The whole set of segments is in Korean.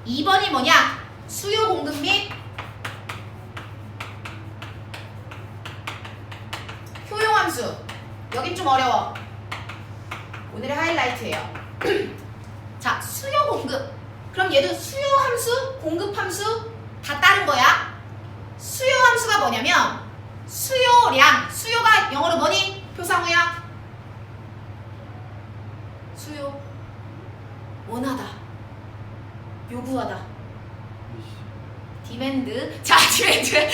2번이 뭐냐? 수요 공급 및 효용함수. 여긴 좀 어려워. 오늘의 하이라이트예요. 자, 수요 공급. 그럼 얘도 수요 함수, 공급 함수 다 따른 거야. 수요 함수가 뭐냐면 수요량. 수요가 영어로 뭐니? 표상우야. 수요. 원하다. 요구하다. 디맨드. 자, 디맨드.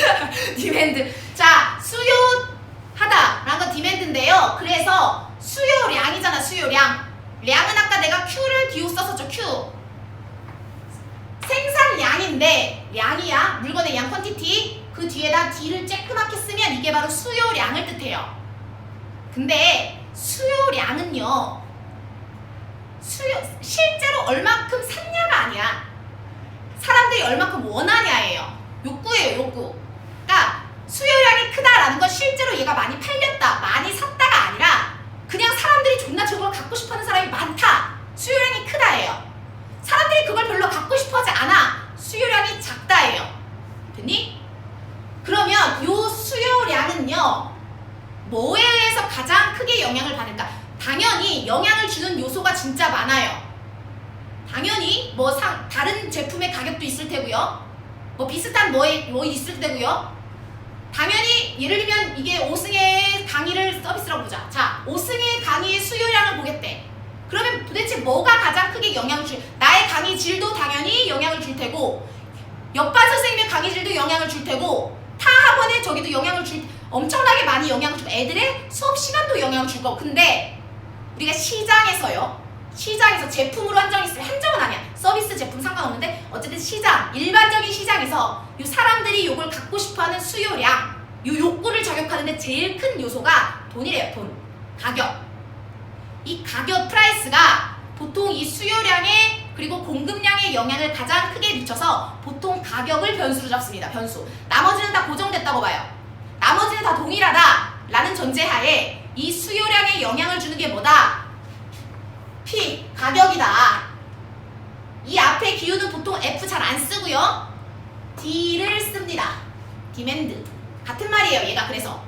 디맨드. 자, 수요하다 라는 건 디맨드인데요. 그래서 수요량이잖아, 수요량. 량은 아까 내가 Q를 기호 썼었죠, Q. 생산량인데 량이야. 물건의 양 퀀티티. 그 뒤에다 D를 쬐끄맣게 쓰면 이게 바로 수요량을 뜻해요. 근데 수요량은요, 실제로 얼마큼 샀냐가 아니야. 사람들이 얼마큼 원하냐예요. 욕구예요, 욕구. 그러니까 수요량이 크다라는 건 실제로 얘가 많이 팔렸다, 많이 샀다가 아니라 그냥 사람들이 존나 저걸 갖고 싶어하는 사람이 많다. 수요량이 크다예요. 사람들이 그걸 별로 갖고 싶어하지 않아. 수요량이 작다예요. 됐니? 그러면 요 수요량은요, 뭐에 의해서 가장 크게 영향을 받을까? 당연히 영향을 주는 요소가 진짜 많아요. 당연히 뭐 다른 제품의 가격도 있을 테고요. 뭐 비슷한 뭐 있을 테고요. 당연히 예를 들면 이게 5승의 강의를 서비스라고 보자. 자, 5승의 강의의 수요량을 보겠대. 그러면 도대체 뭐가 가장 크게 영향을 나의 강의 질도 당연히 영향을 줄 테고, 옆반 선생님의 강의 질도 영향을 줄 테고, 타 학원에 저기도 영향을 엄청나게 많이 영향을 주고, 애들의 수업 시간도 영향을 줄 거고. 근데 우리가 시장에서요, 시장에서 제품으로 한정했으면, 한정은 아니야, 서비스 제품 상관없는데 어쨌든 시장, 일반적인 시장에서 요 사람들이 요걸 갖고 싶어하는 수요량, 요 욕구를 저격하는데 제일 큰 요소가 돈이래요. 돈, 가격. 이 가격 프라이스가 보통 이 수요량에 그리고 공급량에 영향을 가장 크게 미쳐서 보통 가격을 변수로 잡습니다. 변수. 나머지는 다 고정됐다고 봐요. 나머지는 다 동일하다 라는 전제하에 이 수요량에 영향을 주는 게 뭐다? P, 가격이다. 이 앞에 기호는 보통 F 잘 안 쓰고요, D를 씁니다. 디맨드. 같은 말이에요, 얘가. 그래서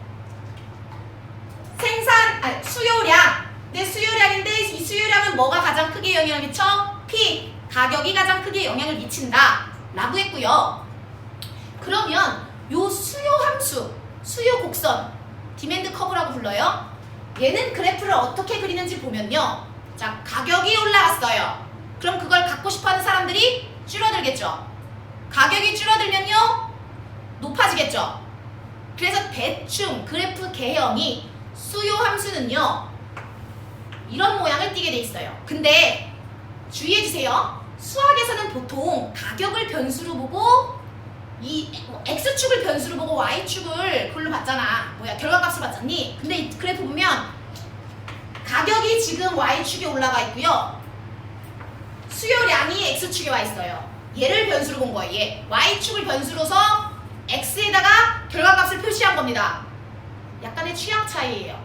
수요량. 내 수요량인데 이 수요량은 뭐가 가장 크게 영향을 미쳐? P, 가격이 가장 크게 영향을 미친다 라고 했고요. 그러면 요 수요 함수, 수요 곡선, 디맨드 커브라고 불러요. 얘는 그래프를 어떻게 그리는지 보면요, 자, 가격이 올라갔어요. 그럼 그걸 갖고 싶어하는 사람들이 줄어들겠죠. 가격이 줄어들면요, 높아지겠죠. 그래서 대충 그래프 개형이 수요 함수는요, 이런 모양을 띠게 돼 있어요. 근데 주의해주세요. 수학에서는 보통 가격을 변수로 보고 이 X축을 변수로 보고 Y축을 그걸로 봤잖아. 결과값을 봤잖니? 근데 이 그래프 보면 가격이 지금 Y축에 올라가 있고요, 수요량이 X축에 와 있어요. 얘를 변수로 본 거예요. 얘 Y축을 변수로서 X에다가 결과값을 표시한 겁니다. 약간의 취향 차이예요.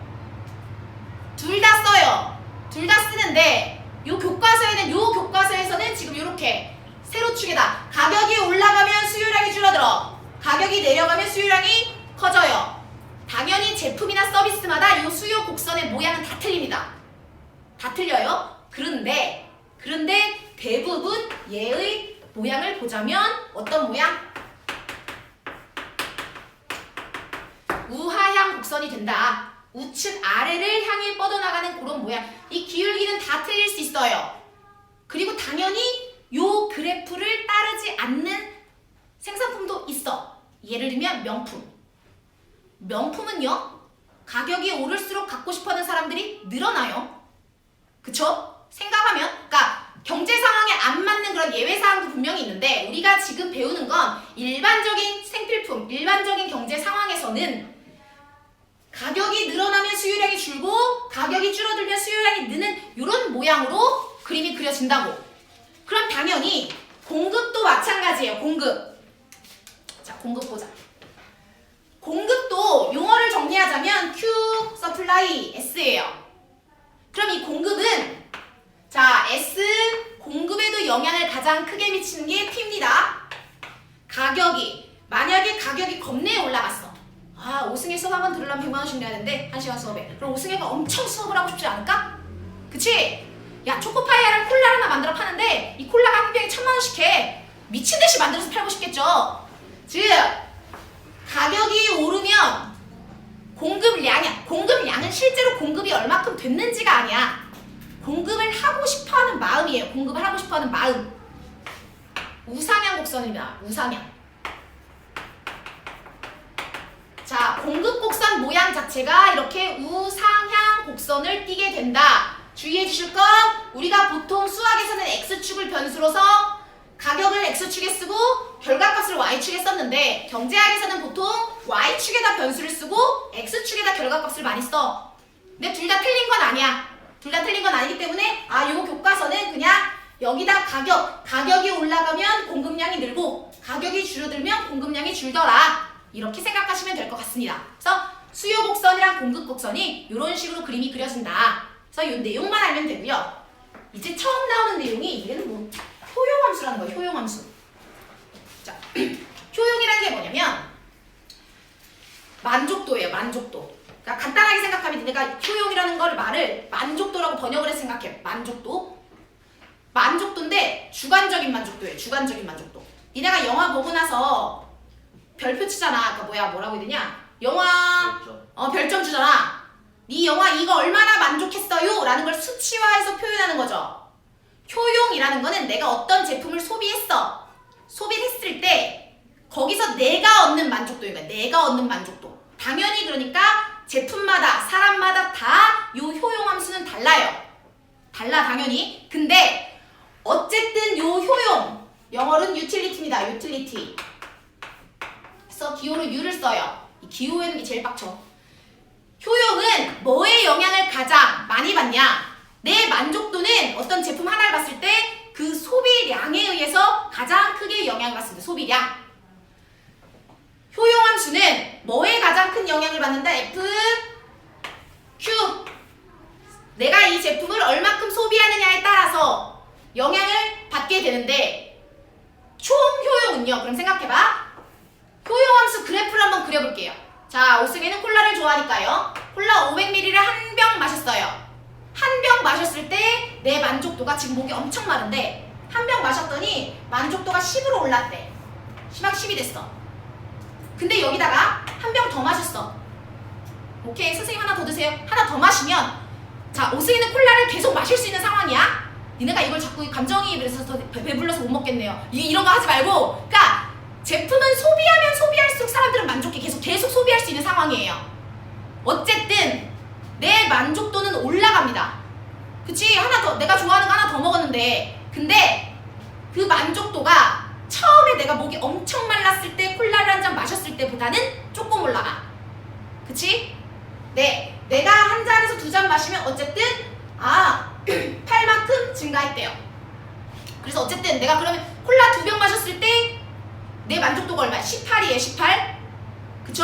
둘 다 써요. 둘 다 쓰는데 요 교과서에서는 지금 이렇게 세로축에다 가격이 올라가면 수요량이 줄어들어, 가격이 내려가면 수요량이 커져요. 당연히 제품이나 서비스마다 요 수요 곡선의 모양은 다 틀립니다. 다 틀려요. 그런데 대부분 얘의 모양을 보자면 어떤 모양? 우하향 곡선이 된다. 우측 아래를 향해 뻗어나가는 그런 모양. 이 기울기는 다 틀릴 수 있어요. 그리고 당연히 요 그래프를 따르지 않는 생산품도 있어. 예를 들면 명품. 명품은요, 가격이 오를수록 갖고 싶어하는 사람들이 늘어나요. 그쵸? 생각하면, 그러니까 경제 상황에 안 맞는 그런 예외 사항도 분명히 있는데, 우리가 지금 배우는 건 일반적인 생필품, 일반적인 경제 상황에서는 가격이 늘어나면 수요량이 줄고 가격이 줄어들면 수요량이 느는 이런 모양으로 그림이 그려진다고. 그럼 당연히 공급도 마찬가지예요. 공급. 자, 공급 보자. 공급도 용어를 정리하자면 Q, 서플라이, S예요. 그럼 이 공급은 자, S 공급에도 영향을 가장 크게 미치는 게 P입니다. 만약에 가격이 겁내 올라갔어. 아, 오승혜 수업 한번 들으려면 100만 원씩 내야 되는데 1시간 수업에. 그럼 오승혜가 엄청 수업을 하고 싶지 않을까? 그치? 야, 초코파이랑 콜라 하나 만들어 파는데 이 콜라가 한 병에 1000만 원씩 해. 미친 듯이 만들어서 팔고 싶겠죠. 즉 가격이 오르면 공급량은 실제로 공급이 얼마큼 됐는지가 아니야. 공급을 하고 싶어하는 마음이에요. 공급을 하고 싶어하는 마음. 우상향 곡선입니다. 우상향. 자, 공급 곡선 모양 자체가 이렇게 우상향 곡선을 띠게 된다. 주의해 주실 건 우리가 보통 수학에서는 X축을 변수로서 가격을 X축에 쓰고 결과값을 Y축에 썼는데 경제학에서는 보통 Y축에다 변수를 쓰고 X축에다 결과값을 많이 써. 근데 둘 다 틀린 건 아니야. 둘 다 틀린 건 아니기 때문에 요 교과서는 그냥 여기다 가격이 올라가면 공급량이 늘고 가격이 줄어들면 공급량이 줄더라. 이렇게 생각하시면 될 것 같습니다. 그래서 수요 곡선이랑 공급 곡선이 이런 식으로 그림이 그려진다. 그래서 이 내용만 알면 되고요. 이제 처음 나오는 내용이 얘는 뭐 효용함수라는 거예요. 효용함수. 자, 효용이라는 게 뭐냐면 만족도예요. 만족도. 그러니까 간단하게 생각하면 내가 효용이라는 말을 만족도라고 번역을 해서 생각해. 만족도인데 주관적인 만족도예요. 주관적인 만족도. 니네가 영화 보고 나서 별표 치잖아. 그러니까 뭐라고 해야 되냐? 영화 별점 주잖아. 네 영화 이거 얼마나 만족했어요? 라는 걸 수치화해서 표현하는 거죠. 효용이라는 거는 내가 어떤 제품을 소비했어. 소비를 했을 때 거기서 내가 얻는 만족도예요. 내가 얻는 만족도. 당연히 그러니까 제품마다 사람마다 다 요 효용함수는 달라요. 당연히. 근데 어쨌든 요 효용, 영어로는 utility입니다. utility. 그래서 기호로 U를 써요. 이 기호에는 게 제일 빡쳐. 효용은 뭐의 영향을 가장 많이 받냐? 내 만족도는 어떤 제품 하나를 봤을 때 그 소비량에 의해서 가장 크게 영향을 받습니다. 소비량. 효용함수는 뭐에 가장 큰 영향을 받는다? F, Q. 내가 이 제품을 얼마큼 소비하느냐에 따라서 영향을 받게 되는데 총 효용은요? 그럼 생각해봐. 효용함수 그래프를 한번 그려볼게요. 자, 오승혜는 콜라를 좋아하니까요. 콜라 500ml를 한 병 마셨어요. 한 병 마셨을 때 내 만족도가 지금 목이 엄청 마른데 한 병 마셨더니 만족도가 10으로 올랐대. 10이 됐어. 근데 여기다가 한 병 더 마셨어. 오케이, 선생님 하나 더 드세요. 하나 더 마시면 자, 오승희는 콜라를 계속 마실 수 있는 상황이야. 니네가 이걸 자꾸 감정이입해서 더 배불러서 못 먹겠네요. 이런 거 하지 말고, 그러니까 제품은 소비하면 소비할수록 사람들은 만족해. 계속 소비할 수 있는 상황이에요. 어쨌든 내 만족도는 올라갑니다. 그치? 내가 좋아하는 거 하나 더 먹었는데, 근데 그 만족도가 처음에 내가 목이 엄청 말랐을 때 콜라를 한 잔 마셨을 때보다는 조금 올라가. 그치? 네, 내가 한 잔에서 두 잔 마시면 어쨌든 8만큼 증가했대요. 그래서 어쨌든 내가 그러면 콜라 2병 마셨을 때 내 만족도가 얼마야? 18이에요. 18. 그쵸?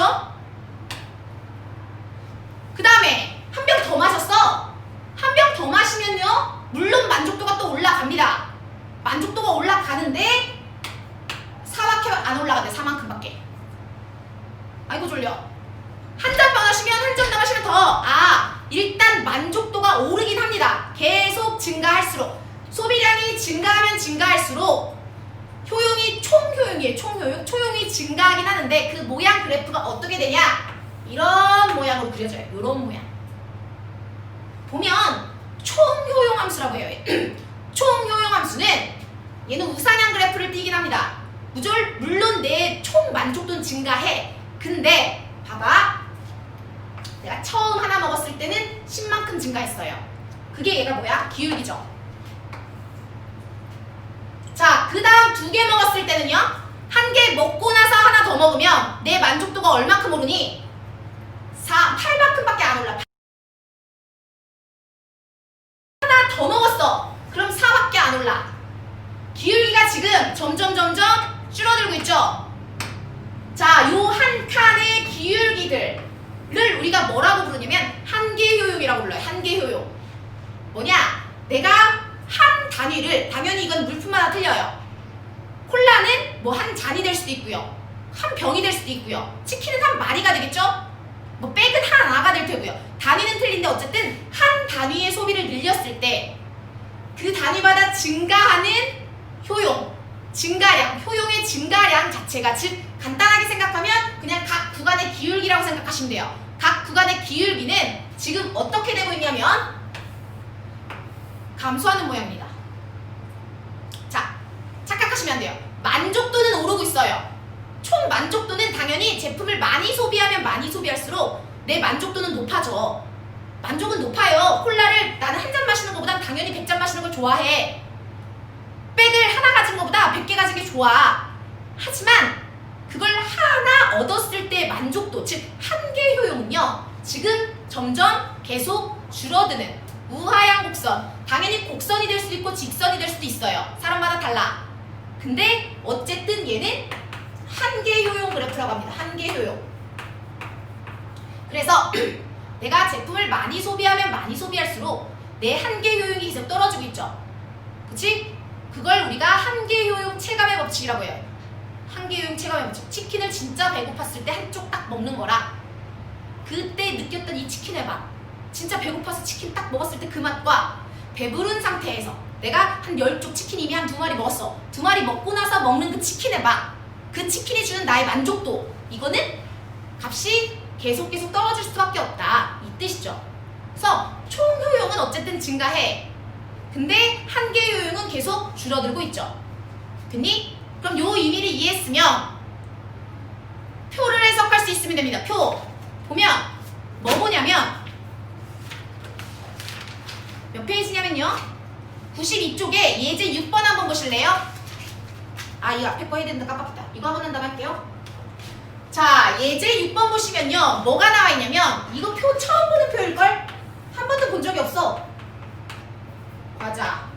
그 다음에 한 병 더 마셨어. 한 병 더 마시면요, 물론 만족도가 또 올라갑니다. 만족도가 올라가는데 4밖에 안 올라간대. 4만큼밖에. 아이고 졸려. 한 잔 더 마시면 한 잔 더 마시면 더 일단 만족도가 오르긴 합니다. 계속 증가할수록. 소비량이 증가하면 증가할수록 효용이 총효용이에요. 총효용이 증가하긴 하는데 그 모양 그래프가 어떻게 되냐? 이런 모양으로 그려져요. 이런 모양. 보면 총효용함수라고 해요. 총효용함수는 얘는 우상향 그래프를 띠긴 합니다. 물론 내 총 만족도는 증가해. 근데 봐봐. 내가 처음 하나 먹었을 때는 10만큼 증가했어요. 그게 얘가 뭐야? 기울기죠. 자, 그 다음 2개 먹었을 때는요, 1개 먹고 나서 하나 더 먹으면 내 만족도가 얼마큼 오르니? 8만큼밖에 안 올라. 하나 더 먹었어. 그럼 4밖에 안 올라. 기울기가 지금 점점 줄어들고 있죠. 자, 요 한 칸의 기울기들을 우리가 뭐라고 부르냐면 한계 효용이라고 불러요. 한계 효용. 뭐냐? 내가 단위를 당연히 이건 물품마다 틀려요. 콜라는 뭐 한 잔이 될 수도 있고요. 한 병이 될 수도 있고요. 치킨은 한 마리가 되겠죠? 뭐 백은 하나가 될 테고요. 단위는 틀린데 어쨌든 한 단위의 소비를 늘렸을 때 그 단위마다 증가하는 효용, 증가량, 효용의 증가량 자체가 즉 간단하게 생각하면 그냥 각 구간의 기울기라고 생각하시면 돼요. 각 구간의 기울기는 지금 어떻게 되고 있냐면 감소하는 모양입니다. 자, 착각하시면 안 돼요. 만족도는 오르고 있어요. 총 만족도는 당연히 제품을 많이 소비하면 많이 소비할수록 내 만족도는 높아져. 만족은 높아요. 콜라를 나는 한 잔 마시는 것보다 당연히 100잔 마시는 걸 좋아해. 백을 하나 가진 것보다 100개 가진 게 좋아. 하지만 그걸 하나 얻었을 때의 만족도, 즉 한계 효용은요. 지금 점점 계속 줄어드는 우하향 곡선. 당연히 곡선이 될 수도 있고 직선이 될 수도 있어요. 사람마다 달라. 근데 어쨌든 얘는 한계 효용 그래프라고 합니다. 한계 효용. 그래서 내가 제품을 많이 소비하면 많이 소비할수록 내 한계 효용이 계속 떨어지고 있죠. 그치? 그걸 우리가 한계 효용 체감의 법칙이라고 해요. 한계 효용 체감의 법칙. 치킨을 진짜 배고팠을 때 한쪽 딱 먹는 거랑 그때 느꼈던 이 치킨의 맛. 진짜 배고파서 치킨 딱 먹었을 때 그 맛과 배부른 상태에서 내가 한 10쪽 치킨 이미 한 2마리 먹었어. 2마리 먹고 나서 먹는 그 치킨의 맛. 그 치킨이 주는 나의 만족도. 이거는 값이 계속 떨어질 수밖에 없다. 이 뜻이죠. 그래서 총 효용은 어쨌든 증가해. 근데 한계 효용은 계속 줄어들고 있죠. 됐니? 그럼 요 의미를 이해했으면 표를 해석할 수 있으면 됩니다. 표 보면 뭐 보냐면 몇 페이지냐면요 92쪽에 예제 6번 한번 보실래요? 아 이거 앞에 거 해야 된다 깜빡했다. 이거 한번 한다고 할게요. 자 예제 6번 보시면요 뭐가 나와 있냐면 이거 표 처음 보는 표일걸? 한 번도 본 적이 없어. 과자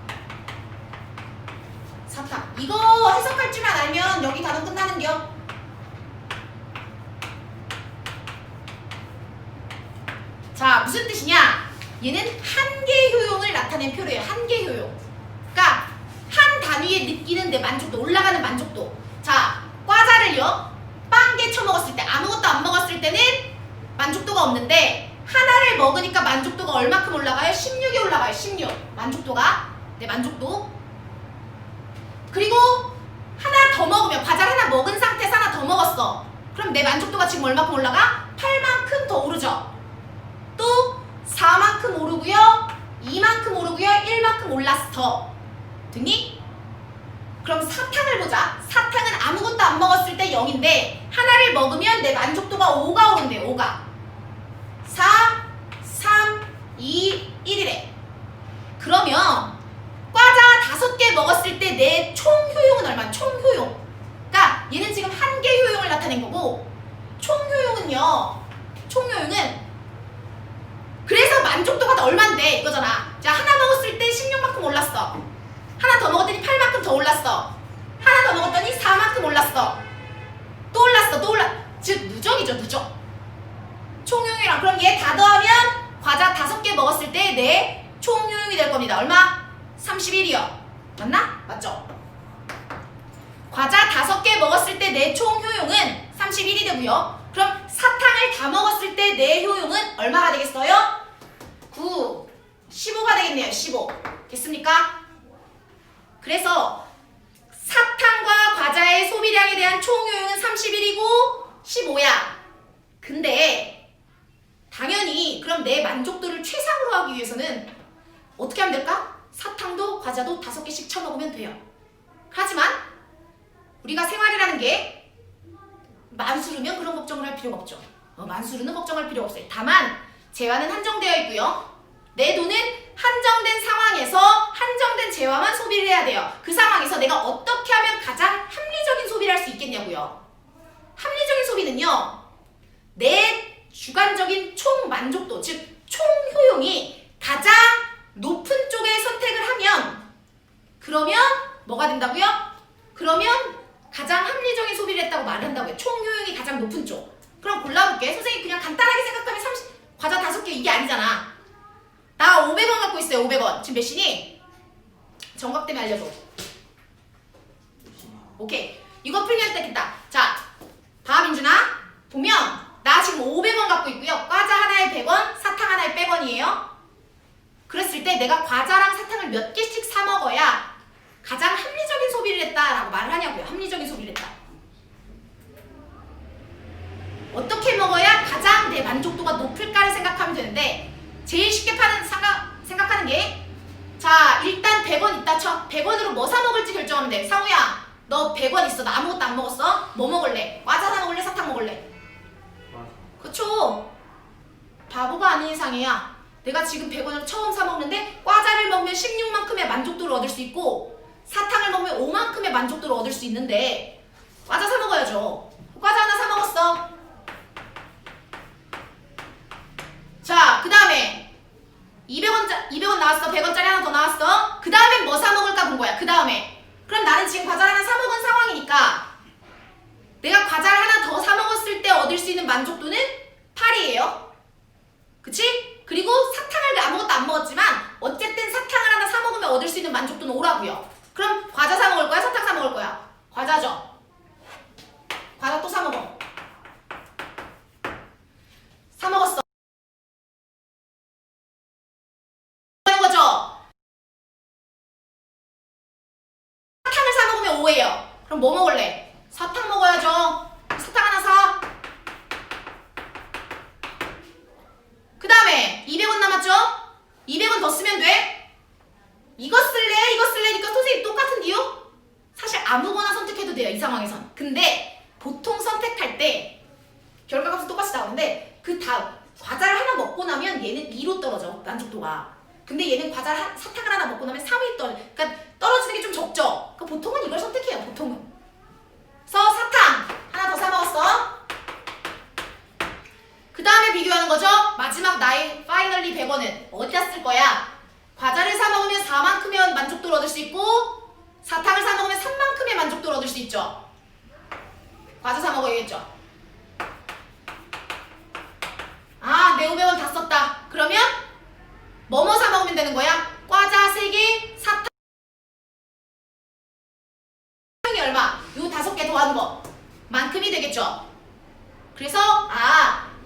사탕 이거 해석할 줄만 알면 여기 단어 끝나는겨. 자 무슨 뜻이냐? 얘는 한계 효용을 나타낸 표래요. 한계 효용. 그러니까 한 단위에 느끼는 내 만족도, 올라가는 만족도. 자 과자를요 빵개 쳐먹었을 때 아무것도 안 먹었을 때는 만족도가 없는데 하나를 먹으니까 만족도가 얼마큼 올라가요? 16이 올라가요. 16 만족도가 내 만족도. 그리고 하나 더 먹으면 과자를 하나 먹은 상태에서 하나 더 먹었어. 그럼 내 만족도가 지금 얼마큼 올라가? 8만큼 더 오르죠. 또 4만큼 오르고요 2만큼 오르고요 1만큼 올랐어. 됐니? 그럼 사탕을 보자. 사탕은 아무것도 안 먹었을 때 0인데 하나를 먹으면 내 만족도가 5가 오른대요. 5가 4, 3, 2, 1이래. 그러면 과자 5개 먹었을 때 내 총 효용은 얼마야? 총 효용. 그러니까 얘는 지금 한계 효용을 나타낸 거고 총 효용은요. 총 효용은 그래서 만족도가 얼만데 이거잖아. 자 하나 먹었을 때 16만큼 올랐어. 하나 더 먹었더니 8만큼 더 올랐어. 하나 더 먹었더니 4만큼 올랐어. 또 올랐어. 또 올랐. 즉 누적이죠. 누적. 총효용이랑 그럼 얘 다 더하면 과자 5개 먹었을 때 내 총효용이 될 겁니다. 얼마? 31이요. 맞나? 맞죠? 과자 5개 먹었을 때 내 총효용은 31이 되고요. 그럼 사탕을 다 먹었을 때 내 효용은 얼마가 되겠어요? 9, 15가 되겠네요. 15. 됐습니까? 그래서 사탕과 과자의 소비량에 대한 총효용은 31이고 15야. 근데 당연히 그럼 내 만족도를 최상으로 하기 위해서는 어떻게 하면 될까? 사탕도 과자도 5개씩 쳐먹으면 돼요. 하지만 우리가 생활이라는 게 만수르면 그런 걱정을 할 필요가 없죠. 만수르는 걱정할 필요가 없어요. 다만 재화는 한정되어 있고요. 내 돈은 한정된 상황에서 한정된 재화만 소비를 해야 돼요. 그 상황에서 내가 어떻게 하면 가장 합리적인 소비를 할 수 있겠냐고요. 합리적인 소비는요. 내 주관적인 총 만족도, 즉 총 효용이 가장 높은 쪽에 선택을 하면 그러면 뭐가 된다고요? 그러면 가장 합리적인 소비를 했다고 말을 한다고요. 총 효용이 가장 높은 쪽. 그럼 골라볼게. 선생님 그냥 간단하게 생각하면 과자 5개 이게 아니잖아. 나 500원 갖고 있어요. 500원. 지금 몇 시니? 정각 때문에 알려줘. 오케이. 이거 풀면 되겠다. 자, 봐 민준아. 보면 나 지금 500원 갖고 있고요. 과자 하나에 100원, 사탕 하나에 100원이에요. 그랬을 때 내가 과자랑 사탕을 몇 개씩 사 먹어야 가장 합리적인 소비를 했다라고 말을 하냐고요. 합리적인 소비를 했다. 어떻게 먹어야 가장 내 만족도가 높을까를 생각하면 되는데 제일 쉽게 생각하는 게 자, 일단 100원 있다 쳐. 100원으로 뭐 사 먹을지 결정하면 돼. 상우야, 너 100원 있어. 나 아무것도 안 먹었어. 뭐 먹을래? 과자 사 먹을래? 사탕 먹을래? 그쵸? 바보가 아닌 이상이야. 내가 지금 100원을 처음 사 먹는데 과자를 먹으면 16만큼의 만족도를 얻을 수 있고 사탕을 먹으면 5만큼의 만족도를 얻을 수 있는데 과자 사 먹어야죠. 과자 하나 사 먹었어. 자, 그 다음에 200원 나왔어. 100원짜리 하나 더 나왔어. 그 다음에 뭐 사 먹을까 본 거야. 그 다음에 그럼 나는 지금 과자를 하나 사 먹은 상황이니까 내가 과자를 하나 더 사 먹었을 때 얻을 수 있는 만족도는 8이에요. 그치? 그리고 사탕을 아무것도 안 먹었지만 어쨌든 사탕을 하나 사 먹으면 얻을 수 있는 만족도는 5라고요. 그럼 과자 사 먹을 거야? 사탕 사 먹을 거야? 과자죠. 과자 또 사 먹어. 사 먹었어. 거죠. 사탕을 사 먹으면 5예요. 그럼 뭐 먹을래? 사탕 먹어야죠. 사탕 하나 사. 그 다음에 200원 남았죠? 200원 더 쓰면 돼. 이거 쓸래? 이거 쓸래니까 선생님 똑같은데요? 사실 아무거나 선택해도 돼요. 이 상황에선. 근데 보통 선택할 때 결과값은 똑같이 나오는데 그 다음 과자를 하나 먹고 나면 얘는 2로 떨어져. 만족도가. 근데 얘는 사탕을 하나 먹고 나면 3이 그러니까 떨어지는 게 좀 적죠? 그러니까 보통은 이걸 선택해요. 보통은. 그래서 사탕 하나 더 사 먹었어. 그 다음에 비교하는 거죠. 마지막 나의 파이널리 100원은 어디다 쓸 거야? 과자를 사 먹으면 4만큼의 만족도를 얻을 수 있고 사탕을 사 먹으면 3만큼의 만족도를 얻을 수 있죠. 과자 사 먹어야겠죠. 아, 내 500원 다 썼다. 그러면 뭐뭐 사 먹으면 되는 거야? 과자 3개, 사탕 이 얼마? 요 5개 더하는 거 만큼이 되겠죠. 그래서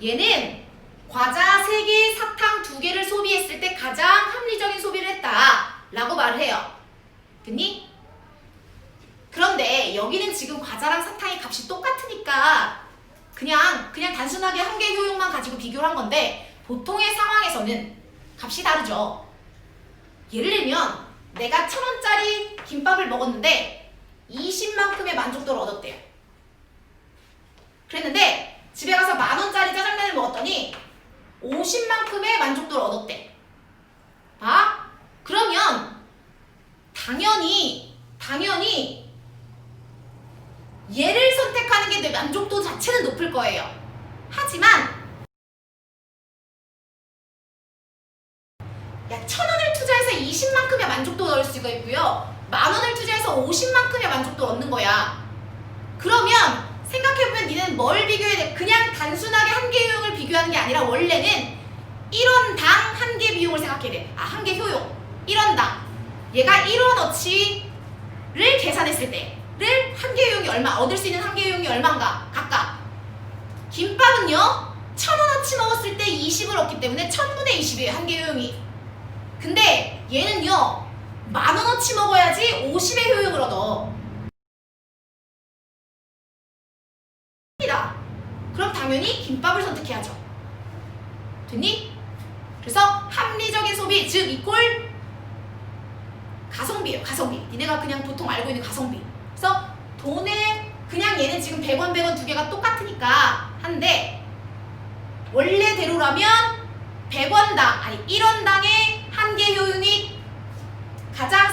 얘는 과자 3개, 사탕 2개를 소비했을 때 가장 합리적인 소비를 했다 라고 말을 해요. 됐니? 그런데 여기는 지금 과자랑 사탕의 값이 똑같으니까 그냥 단순하게 한 개 효용만 가지고 비교를 한 건데 보통의 상황에서는 값이 다르죠. 예를 들면 내가 1,000원짜리 김밥을 먹었는데 20만큼의 만족도를 얻었대요. 그랬는데 집에 가서 10,000원짜리 짜장면을 먹었더니 50만큼의 만족도를 얻었대. 그러면 당연히 얘를 선택하는 게 내 만족도 자체는 높을 거예요. 하지만 1,000원을 투자해서 20만큼의 만족도를 얻을 수가 있고요. 10,000원을 투자해서 50만큼의 만족도를 얻는 거야. 그러면 생각해보면 니는 뭘 비교해야 돼? 그냥 단순하게 한 개 효용을 비교하는 게 아니라 원래는 1원당 한 개 비용을 생각해야 돼. 한 개 효용. 1원당. 얘가 1원어치를 계산했을 때를 한 개 효용이 얼마, 얻을 수 있는 한 개 효용이 얼마인가? 각각. 김밥은요, 1,000원어치 먹었을 때 20을 얻기 때문에 1000분의 20이에요. 한 개 효용이. 근데 얘는요, 10,000원어치 먹어야지 50의 효용을 얻어. 그럼 당연히 김밥을 선택해야죠. 됐니? 그래서 합리적인 소비, 즉 이꼴 가성비예요. 가성비. 니네가 그냥 보통 알고 있는 가성비. 그래서 돈에 그냥 얘는 지금 100원 100원 두 개가 똑같으니까 한데 원래대로라면 100원당 아니 1원당의 한 개 효용이 가장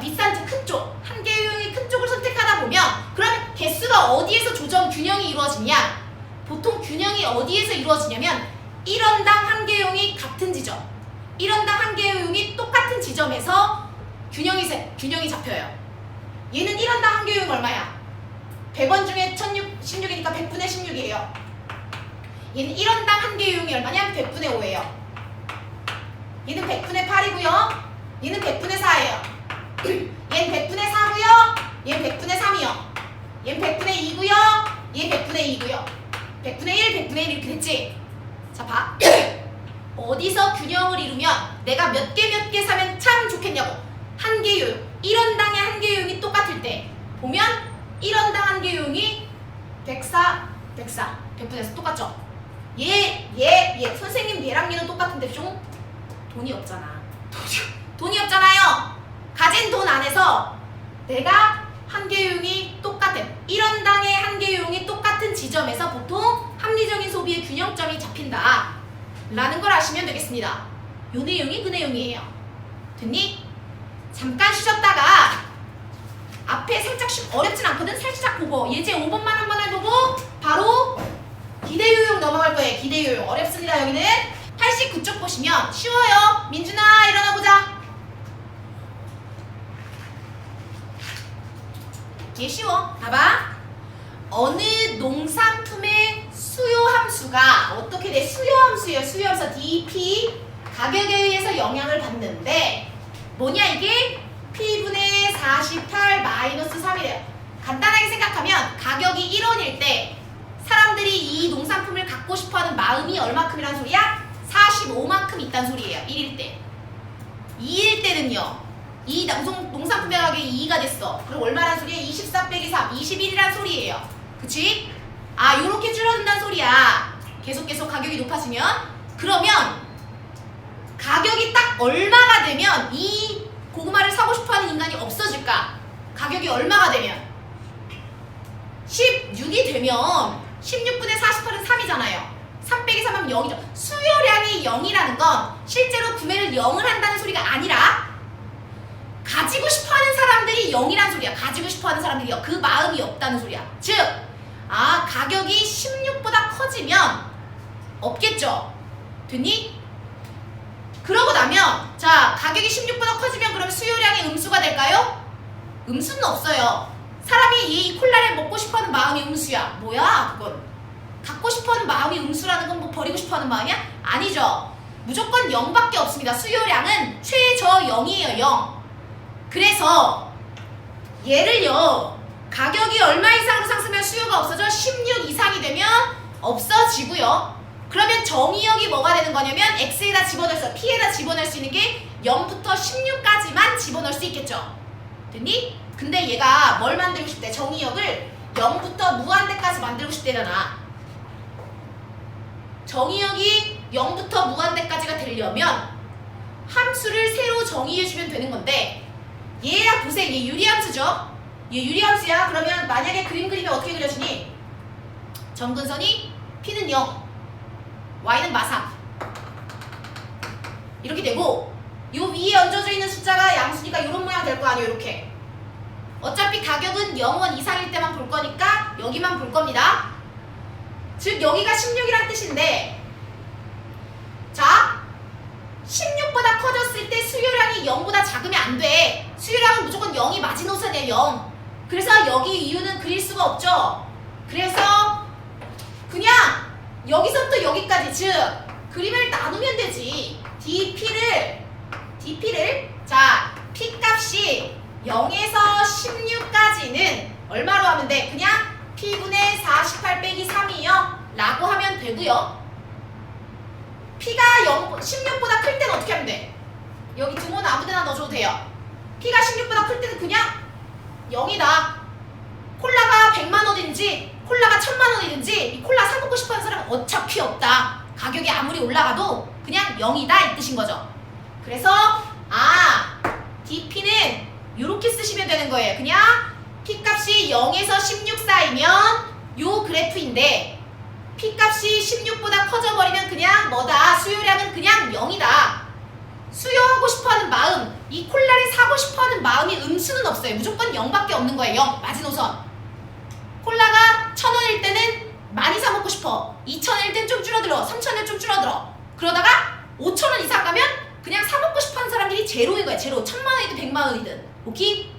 비싼 큰 쪽, 한 개 효용이 큰 쪽을 선택하다 보면 그러면 개수가 어디에서 균형이 이루어지냐? 보통 균형이 어디에서 이루어지냐면 1원당 한 개 효용이 같은 지점, 1원당 한 개 효용이 똑같은 지점에서 균형이 잡혀요. 얘는 1원당 한 개 효용 얼마야? 100원 중에 16이니까 100분의 16이에요. 얘는 1원당 한 개 효용이 얼마냐? 100분의 5예요. 얘는 100분의 8이고요. 얘는 100분의 4예요. 얘는 100분의 4고요. 얘는 100분의 3이요. 얘는 100분의 2고요. 얘는 100분의 2고요. 100분의 1, 100분의 1 이렇게 됐지? 자, 봐. 어디서 균형을 이루면 내가 몇 개 사면 참 좋겠냐고. 한 개 요용. 1원당의 한 개 요용이 똑같을 때 보면 1원당 한 개 요용이 104, 104. 100분의 4 똑같죠? 얘. 선생님 얘랑 얘는 똑같은데 좀 돈이 없잖아. 돈이 없잖아요. 가진 돈 안에서 내가 한 개 요용이 똑같은 1원당의 한 개 요용이 똑같은 지점에서 보통 합리적인 소비의 균형점이 잡힌다 라는 걸 아시면 되겠습니다. 요 내용이 그 내용이에요. 됐니? 잠깐 쉬셨다가 앞에 살짝 어렵진 않거든? 살짝 보고 예제 5번만 한 번 해보고 바로 기대요용 넘어갈 거예요. 기대요용 어렵습니다. 여기는 89쪽 보시면 쉬워요. 민준아 일어나보자. 얘 쉬워. 봐봐. 어느 농산품의 수요함수가 어떻게 돼? 수요함수예요. 수요함수 DP 가격에 의해서 영향을 받는데 뭐냐 이게? P분의 48 마이너스 3이래요. 간단하게 생각하면 가격이 1원일 때 사람들이 이 농산품을 갖고 싶어하는 마음이 얼마큼이란 소리야? 45만큼 있단 소리예요. 1일 때. 2일 때는요. 이 농산품의 가격이 2가 됐어. 그럼 얼마란 소리야? 24 빼기 3, 21이란 소리예요. 그치? 아, 요렇게 줄어든다는 소리야. 계속 가격이 높아지면. 그러면 가격이 딱 얼마가 되면 이 고구마를 사고 싶어하는 인간이 없어질까? 가격이 얼마가 되면? 16이 되면 16분의 48은 3이잖아요. 3 빼기 3 하면 0이죠. 수요량이 0이라는 건 실제로 구매를 0을 한다는 소리가 아니라 가지고 싶어하는 사람들이 0이란 소리야. 가지고 싶어하는 사람들이 그 마음이 없다는 소리야. 즉, 아 가격이 16보다 커지면 없겠죠. 됐니? 그러고 나면 자 가격이 16보다 커지면 그럼 수요량이 음수가 될까요? 음수는 없어요. 사람이 이 콜라를 먹고 싶어하는 마음이 음수야. 뭐야 그건? 갖고 싶어하는 마음이 음수라는 건 뭐 버리고 싶어하는 마음이야? 아니죠. 무조건 0밖에 없습니다. 수요량은 최저 0이에요. 0. 그래서 얘를요 가격이 얼마 이상으로 상승하면 수요가 없어져? 16 이상이 되면 없어지고요. 그러면 정의역이 뭐가 되는 거냐면 X에다 집어넣을 수, P에다 집어넣을 수 있는 게 0부터 16까지만 집어넣을 수 있겠죠. 됐니? 근데 얘가 뭘 만들고 싶대? 정의역을 0부터 무한대까지 만들고 싶대잖아. 정의역이 0부터 무한대까지가 되려면 함수를 새로 정의해주면 되는 건데 얘야 보세요. 얘 유리함수죠? 얘 유리함수야. 그러면 만약에 그림 그리면 어떻게 그려주니? 점근선이 P는 0 Y는 마삼 이렇게 되고 요 위에 얹어져 있는 숫자가 양수니까 이런 모양 될 거 아니에요. 이렇게 어차피 가격은 0원 이상일 때만 볼 거니까 여기만 볼 겁니다. 즉 여기가 16이란 뜻인데 자 16보다 커졌을 때 수요량이 0보다 작으면 안 돼. 수요량은 무조건 0이 마지노선이에요. 0. 그래서 여기 이유는 그릴 수가 없죠. 그래서 그냥 여기서부터 여기까지 즉 그림을 나누면 되지. DP를 자 P값이 0에서 16까지는 얼마로 하면 돼? 그냥 P분의 48 빼기 3이요 라고 하면 되고요. P가 16보다 클 때는 어떻게 하면 돼? 여기 등호는 아무데나 넣어줘도 돼요. P가 16보다 클 때는 그냥 0이다. 콜라가 100만원인지 콜라가 1000만원이든지 이 콜라 사 먹고 싶어하는 사람은 어차피 없다. 가격이 아무리 올라가도 그냥 0이다 이 뜻인 거죠. 그래서 DP는 이렇게 쓰시면 되는 거예요. 그냥 P값이 0에서 16 사이면 요 그래프인데 P값이 16보다 커져버리면 그냥 뭐다? 수요량은 그냥 0이다. 수요하고 싶어하는 마음, 이 콜라를 사고 싶어하는 마음이 음수는 없어요. 무조건 0밖에 없는 거예요. 0, 마지노선. 콜라가 1000원일 때는 많이 사 먹고 싶어. 2000원일 땐 좀 줄어들어. 3000원일 좀 줄어들어. 그러다가 5000원 이상 가면 그냥 사 먹고 싶어하는 사람들이 제로인 거야. 제로. 1000만원이든 100만원이든. 오케이?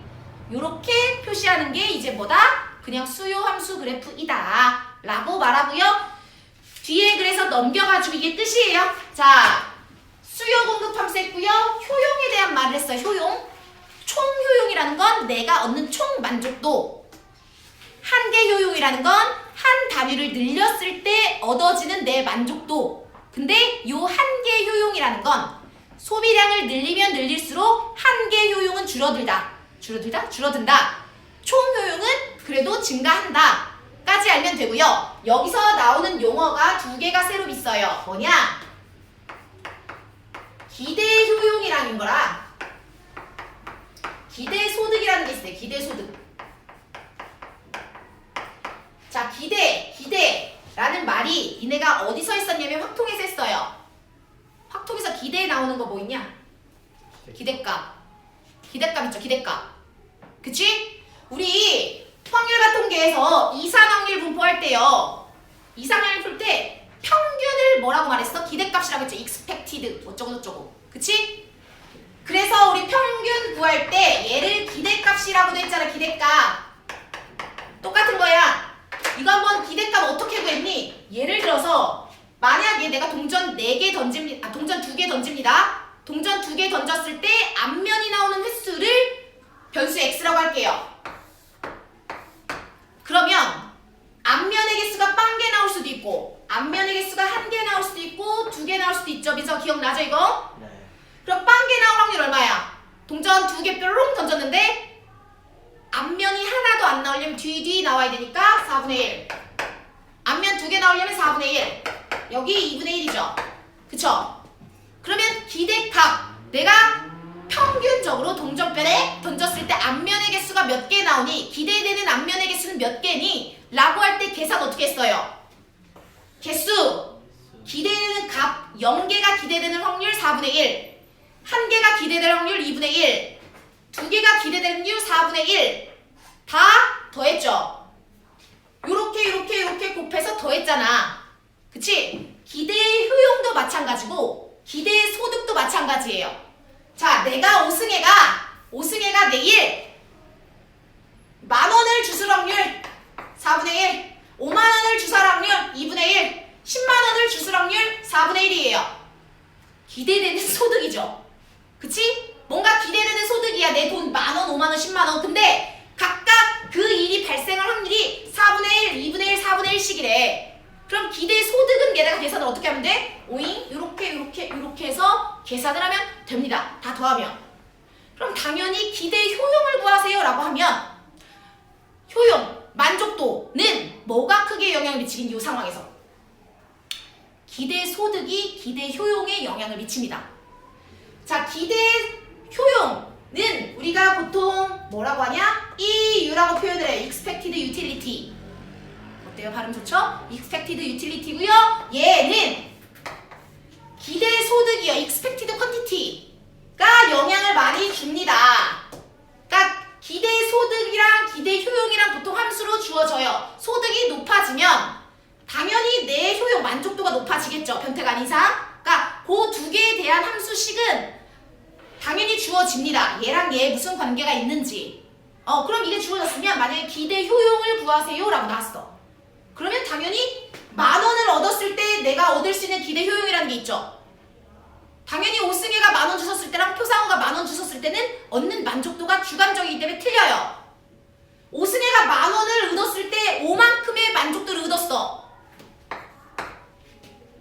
요렇게 표시하는 게 이제 뭐다? 그냥 수요함수 그래프이다 라고 말하고요. 뒤에 그래서 넘겨가지고 이게 뜻이에요. 자, 수요 공급 함수 했고요. 효용에 대한 말을 했어요. 효용. 총 효용이라는 건 내가 얻는 총 만족도. 한계 효용이라는 건 한 단위를 늘렸을 때 얻어지는 내 만족도. 근데 요 한계 효용이라는 건 소비량을 늘리면 늘릴수록 한계 효용은 줄어든다. 총 효용은 그래도 증가한다. 까지 알면 되고요. 여기서 나오는 용어가 두 개가 새로 있어요. 뭐냐? 기대 효용이라는 거랑 기대 소득이라는 게 있어요. 기대 소득. 자, 기대라는 말이 니네가 어디서 했었냐면 확통에서 했어요. 확통에서 기대에 나오는 거 뭐 있냐? 기대값 있죠, 기대값. 그치? 우리 확률과 통계에서 이상확률 분포할 때요. 이상확률 풀 때 평균을 뭐라고 말했어? 기대값이라고 했죠. expected 어쩌고저쩌고. 그치? 그래서 우리 평균 구할 때 얘를 기대값이라고도 했잖아. 기대값. 똑같은 거야. 이거 한번 기대값 어떻게 구했니? 예를 들어서 만약에 내가 동전 4개 던집니다. 동전 2개 던집니다. 동전 2개 던졌을 때 앞면이 나오는 횟수를 변수 x라고 할게요. 그러면 앞면의 개수가 0개 나올 수도 있고 앞면의 개수가 1개 나올 수도 있고 2개 나올 수도 있죠. 민서 기억나죠 이거? 네. 그럼 0개 나올 확률 얼마야? 동전 2개 뾰롱 던졌는데 앞면이 하나도 안 나오려면 뒤 나와야 되니까 4분의 1. 앞면 2개 나오려면 4분의 1. 여기 2분의 1이죠. 그쵸? 그러면 기대값. 내가 평균적으로 동전변에 던졌을 때 앞면의 개수가 몇 개 나오니? 기대되는 앞면의 개수는 몇 개니? 라고 할 때 계산 어떻게 했어요? 개수. 기대되는 값 0개가 기대되는 확률 4분의 1. 1개가 기대될 확률 2분의 1. 2개가 기대되는 확률 4분의 1. 다 더했죠? 요렇게 곱해서 더했잖아. 그치? 기대 효용도 마찬가지고 기대 소득도 마찬가지예요. 자, 내가 오승혜가 내일 10,000원을 주술 확률 4분의 1, 50,000원을 주술 확률 2분의 1, 100,000원을 주술 확률 4분의 1이에요. 기대되는 소득이죠. 그치? 뭔가 기대되는 소득이야. 내 돈 10,000원, 50,000원, 100,000원. 근데 각각 그 일이 발생할 확률이 4분의 1, 2분의 1, 4분의 1씩이래. 그럼 기대 소득은 얘네가 계산을 어떻게 하면 돼? 오잉? 요렇게 해서 계산을 하면 됩니다. 다 더하면. 그럼 당연히 기대 효용을 구하세요 라고 하면 효용, 만족도는 뭐가 크게 영향을 미치긴 이 상황에서? 기대 소득이 기대 효용에 영향을 미칩니다. 자, 기대 효용은 우리가 보통 뭐라고 하냐? EU라고 표현을 해. Expected Utility. 어때요? 발음 좋죠? Expected Utility고요. 얘는 기대 소득이요. Expected Quantity가 영향을 많이 줍니다. 그러니까 기대 소득이랑 기대 효용이랑 보통 함수로 주어져요. 소득이 높아지면 당연히 내 효용 만족도가 높아지겠죠. 변태가 아닌 이상. 그러니까 그 두 개에 대한 함수식은 당연히 주어집니다. 얘랑 얘 무슨 관계가 있는지. 그럼 이게 주어졌으면 만약에 기대 효용을 구하세요 라고 나왔어. 그러면 당연히 10,000원을 얻었을 때 내가 얻을 수 있는 기대 효용이라는 게 있죠. 당연히 오승혜가 10,000원 주셨을 때랑 표상호가 10,000원 주셨을 때는 얻는 만족도가 주관적이기 때문에 틀려요. 오승혜가 10,000원을 얻었을 때 5만큼의 만족도를 얻었어.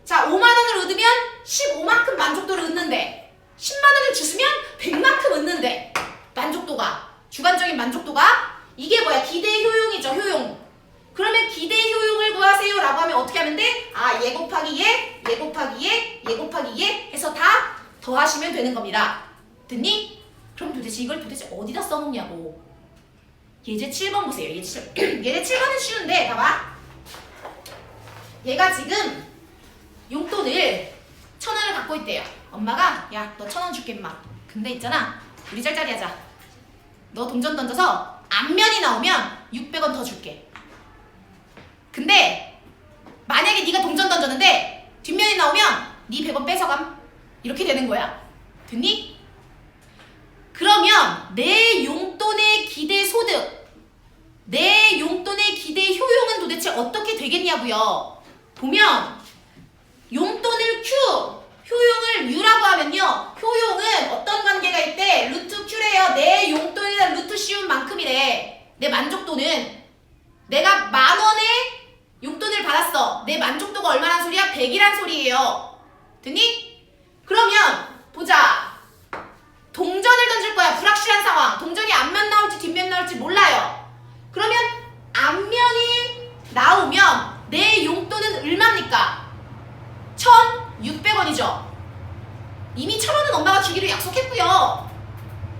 자, 5만원을 얻으면 15만큼 만족도를 얻는데 10만원을 주시면 100만큼 얻는데 만족도가 주관적인 만족도가 이게 뭐야? 기대 효용이죠. 효용. 그러면 기대 효용을 구하세요 라고 하면 어떻게 하면 돼? 얘 곱하기 얘 곱하기 얘 곱하기 얘 해서 다 더하시면 되는 겁니다. 됐니? 그럼 도대체 이걸 도대체 어디다 써놓냐고. 예제 7번 보세요. 예제 7번은 쉬운데 봐봐. 얘가 지금 용돈을 1,000원을 갖고 있대요. 엄마가 야, 너 1,000원 줄게 임마. 근데 있잖아, 우리 짤짤이 하자. 너 동전 던져서 앞면이 나오면 600원 더 줄게. 근데 만약에 네가 동전 던졌는데 뒷면이 나오면 네 100원 뺏어감. 이렇게 되는 거야. 됐니? 그러면 내 용돈의 기대 소득, 내 용돈의 기대 효용은 도대체 어떻게 되겠냐고요. 보면 용돈을 Q, 효용을 U라고 하면요. 효용은 어떤 관계가 있대? 루트 Q래요. 내 용돈이나 루트 씌운 만큼이래. 내 만족도는. 내가 10,000원의 용돈을 받았어. 내 만족도가 얼마란 소리야? 100이란 소리예요. 됐니? 그러면 보자. 동전을 던질 거야. 불확실한 상황. 동전이 앞면 나올지 뒷면 나올지 몰라요. 그러면 앞면이 나오면 내 용돈은 얼마입니까? 1,600원이죠. 이미 1,000원은 엄마가 주기로 약속했고요.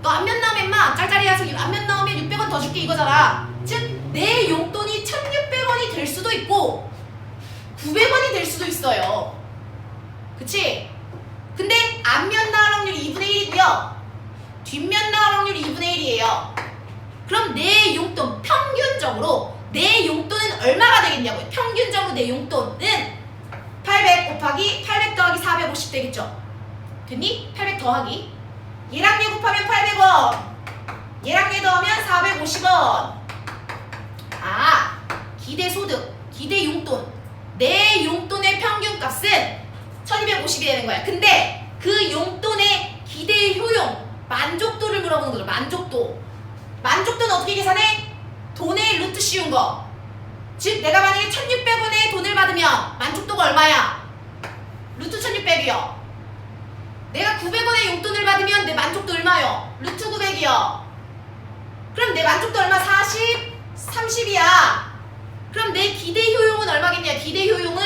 너 앞면 나오면 인마 짤짤이라서 앞면 나오면 600원 더 줄게 이거잖아. 즉 내 용돈이 1,600원이 될 수도 있고 900원이 될 수도 있어요. 그치? 근데 앞면 나올 확률이 2분의 1이고요. 뒷면 나올 확률이 2분의 1이에요. 그럼 내 용돈 평균적으로 내 용돈은 얼마가 되겠냐고요. 평균적으로 내 용돈은 800 곱하기 800 더하기 450 되겠죠. 됐니? 800 더하기 얘랑 얘 곱하면 800원 얘랑 얘 더하면 450원. 아, 기대소득, 기대용돈 내 용돈의 평균값은 1250이 되는 거야. 근데 그 용돈의 기대 효용 만족도를 물어보는 거죠. 만족도는 어떻게 계산해? 돈의 루트 씌운 거. 즉 내가 만약에 1,600원의 돈을 받으면 만족도가 얼마야? 루트 1,600이요. 내가 900원의 용돈을 받으면 내 만족도 얼마요? 루트 900이요. 그럼 내 만족도 얼마? 40? 30이야. 그럼 내 기대 효용은 얼마겠냐? 기대 효용은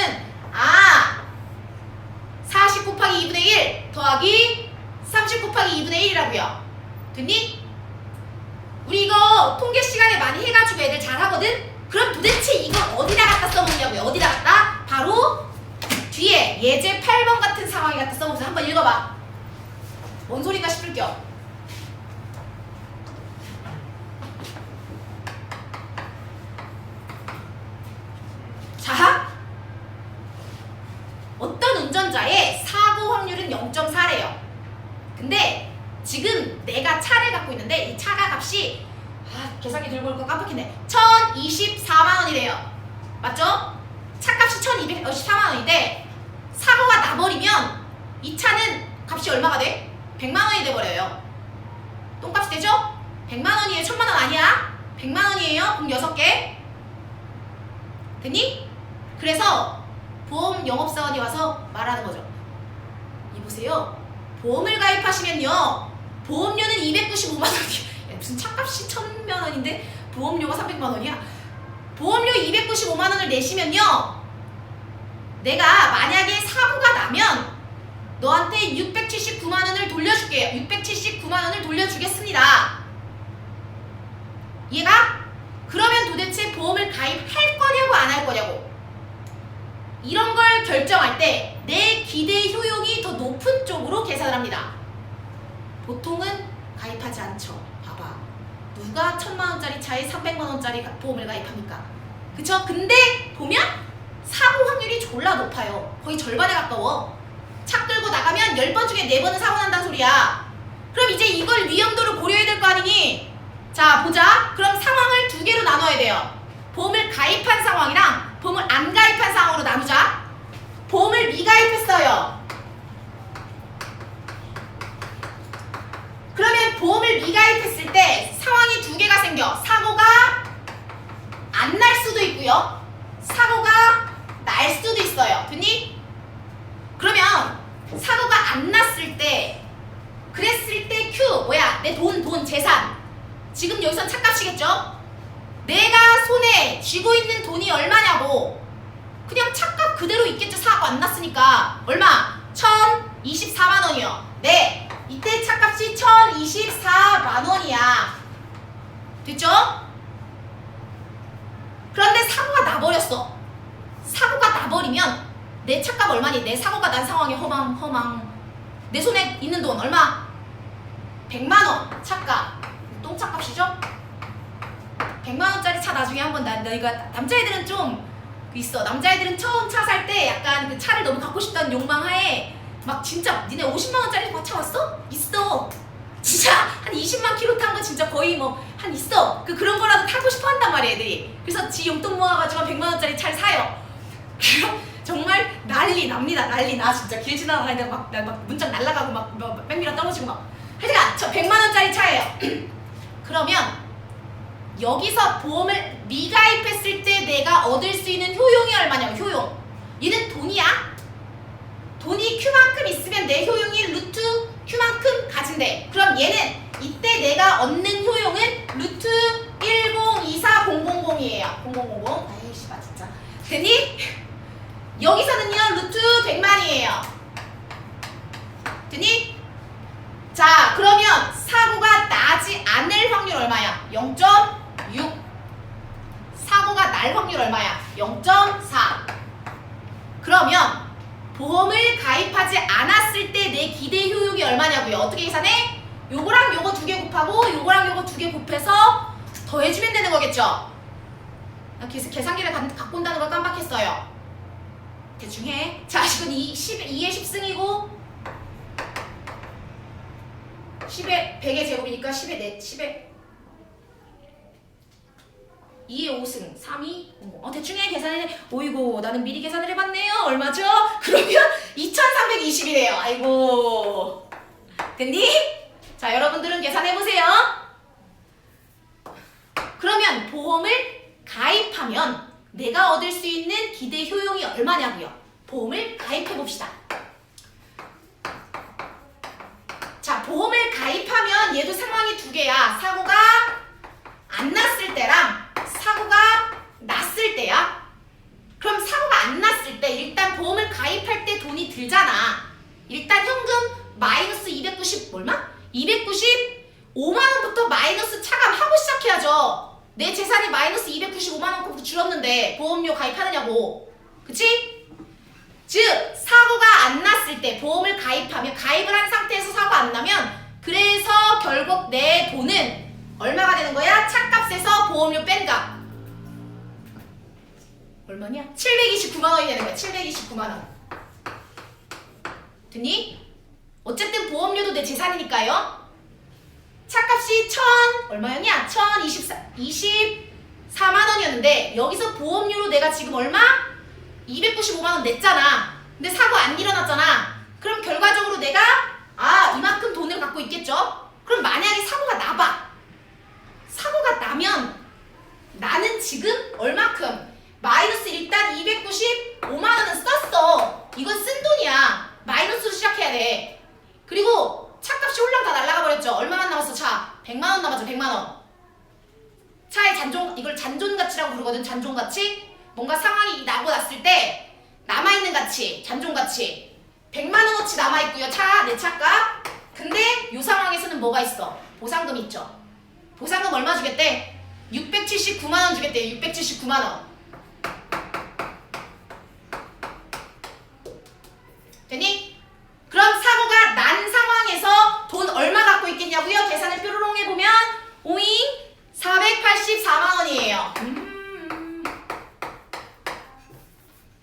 40 곱하기 2분의 1 더하기 30 곱하기 2분의 1이라고요. 됐니? 우리 이거 통계 시간에 많이 해가지고 애들 잘하거든? 그럼 도대체 이걸 어디다 갖다 써먹냐고요? 어디다 갖다? 바로 뒤에 예제 8번 같은 상황에 갖다 써보세요. 한번 읽어봐. 뭔 소린가 싶을 겸. 자, 어떤 운전자의 사고 확률은 0.4래요. 근데 지금 내가 차를 갖고 있는데 이 차가 값이 계산기 들고 올 거 깜빡했네. 1,024만 원이래요. 맞죠? 차값이 1,224만 원인데 사고가 나버리면 이 차는 값이 얼마가 돼? 100만 원이 돼버려요. 똥값이 되죠? 100만 원이에요. 1,000만 원 아니야? 100만 원이에요. 그럼 6개. 됐니? 그래서 보험 영업사원이 와서 말하는 거죠. 이보세요. 보험을 가입하시면요. 보험료는 295만 원이야. 무슨 차값이 1,000만 원인데 보험료가 300만 원이야. 보험료 295만 원을 내시면요. 내가 만약에 사고가 나면 너한테 679만 원을 돌려줄게요. 679만 원을 돌려주겠습니다. 얘가? 그러면 도대체 보험을 가입할 거냐고 안 할 거냐고. 이런 걸 결정할 때 내 기대 효용이 더 높은 쪽으로 계산을 합니다. 보통은 가입하지 않죠. 봐봐. 누가 1,000만 원짜리 차에 300만 원짜리 보험을 가입합니까? 그쵸? 근데 보면 사고 확률이 졸라 높아요. 거의 절반에 가까워. 차 끌고 나가면 10번 중에 4번은 사고 난다는 소리야. 그럼 이제 이걸 위험도를 고려해야 될 거 아니니? 자, 보자. 그럼 상황을 2개로 나눠야 돼요. 보험을 가입한 상황이랑 보험을 안 가입한 상황으로 나누자. 보험을 미가입했어요. 그러면 보험을 미가입했을 때 상황이 2개가 생겨. 사고가 안 날 수도 있고요. 사고가 날 수도 있어요. 됐니? 그러면 사고가 안 났을 때 그랬을 때 Q 뭐야? 내 돈 재산. 지금 여기선 차값이겠죠? 내가 손에 쥐고 있는 돈이 얼마냐고. 그냥 차값 그대로 있겠죠. 사고 안 났으니까. 얼마? 1,024만 원이요. 네, 이때 차값이 1,024만 원이야. 됐죠? 그런데 사고가 나버렸어. 사고가 나버리면 내 차값 얼마니? 내 사고가 난 상황이 허망. 내 손에 있는 돈 얼마? 100만 원 차값. 똥차값이죠? 100만 원짜리 차 나중에 한번 너희가 남자애들은 좀 있어. 남자애들은 처음 차 살 때 약간 그 차를 너무 갖고 싶다는 욕망하에 막 진짜 니네 50만 원짜리 차 왔어? 있어. 진짜 한 20만 킬로 탄 거 진짜 거의 뭐 한 있어. 그런 거라도 타고 싶어 한단 말이야 애들이. 그래서 지 용돈 모아가지고 100만 원짜리 차를 사요. 정말 난리 납니다. 난리 나. 진짜 길 지나가는데 막 문짝 날아가고 막 백미러 떨어지고 막. 하여간 저 100만 원짜리 차예요. 그러면 여기서 보험을 미가입했을 때 내가 얻을 수 있는 효용이 얼마냐고. 효용. 얘는 돈이야. 돈이 Q만큼 있으면 내 효용이 루트 Q만큼 가진대. 그럼 얘는 이때 내가 얻는 효용은 루트 1024000이에요. 0000. 아이씨 봐 진짜. 됐니? 여기서는요 루트 100만이에요. 됐니? 자 그러면 사고가 나지 않을 확률 얼마야? 0.6. 사고가 날 확률 얼마야? 0.4. 그러면 보험을 가입하지 않았을 때 내 기대 효용이 얼마냐고요? 어떻게 계산해? 요거랑 요거 2개 곱하고 요거랑 요거 2개 곱해서 더해주면 되는 거겠죠? 계산기를 갖고 온다는 걸 깜빡했어요. 대충 해. 자, 이건 2의 10승이고 10의 100의 제곱이니까 10의 2의 5승 3이 00. 대충 해. 계산해. 오이고 나는 미리 계산을 해봤네요. 얼마죠? 그러면 2320이래요. 아이고 됐니? 자 여러분들은 계산해보세요. 그러면 보험을 가입하면 내가 얻을 수 있는 기대 효용이 얼마냐고요? 보험을 가입해봅시다. 자 보험을 가입하면 얘도 상황이 2개야. 사고가 안 났을 때랑 사고가 났을 때야. 그럼 사고가 안 났을 때 일단 보험을 가입할 때 돈이 들잖아. 일단 현금 마이너스 290 얼마? 295만원부터 마이너스 차감하고 시작해야죠. 내 재산이 마이너스 295만원부터 줄었는데 보험료 가입하느냐고. 그치? 즉 사고가 안 났을 때 보험을 가입하면, 가입을 한 상태에서 사고가 안 나면 그래서 결국 내 돈은 얼마가 되는 거야? 차값에서 보험료 뺀 값 얼마냐? 729만원이 되는 거야. 729만원. 됐니? 어쨌든 보험료도 내 재산이니까요. 차값이 얼마였냐? 24만원이었는데 여기서 보험료로 내가 지금 얼마? 295만원 냈잖아. 근데 사고 안 일어났잖아. 그럼 결과적으로 내가 이만큼 돈을 갖고 있겠죠? 그럼 만약에 사고가 나봐. 사고가 나면 나는 지금 얼마큼? 마이너스 일단 295만원은 썼어. 이건 쓴 돈이야. 마이너스로 시작해야 돼. 그리고 차값이 홀랑 다 날아가 버렸죠. 얼마만 남았어? 차 100만원 남았죠. 100만원. 차의 이걸 잔존가치라고 부르거든. 잔존가치. 뭔가 상황이 나고 났을 때 남아있는 가치, 잔존가치 100만원어치 남아있고요. 내 차값. 근데 이 상황에서는 뭐가 있어? 보상금 있죠. 보상금 얼마 주겠대? 679만원 주겠대. 679만원. 됐니? 그럼 사고가 난 상황에서 돈 얼마 갖고 있겠냐고요? 계산을 뾰로롱 해보면 오잉 484만원이에요.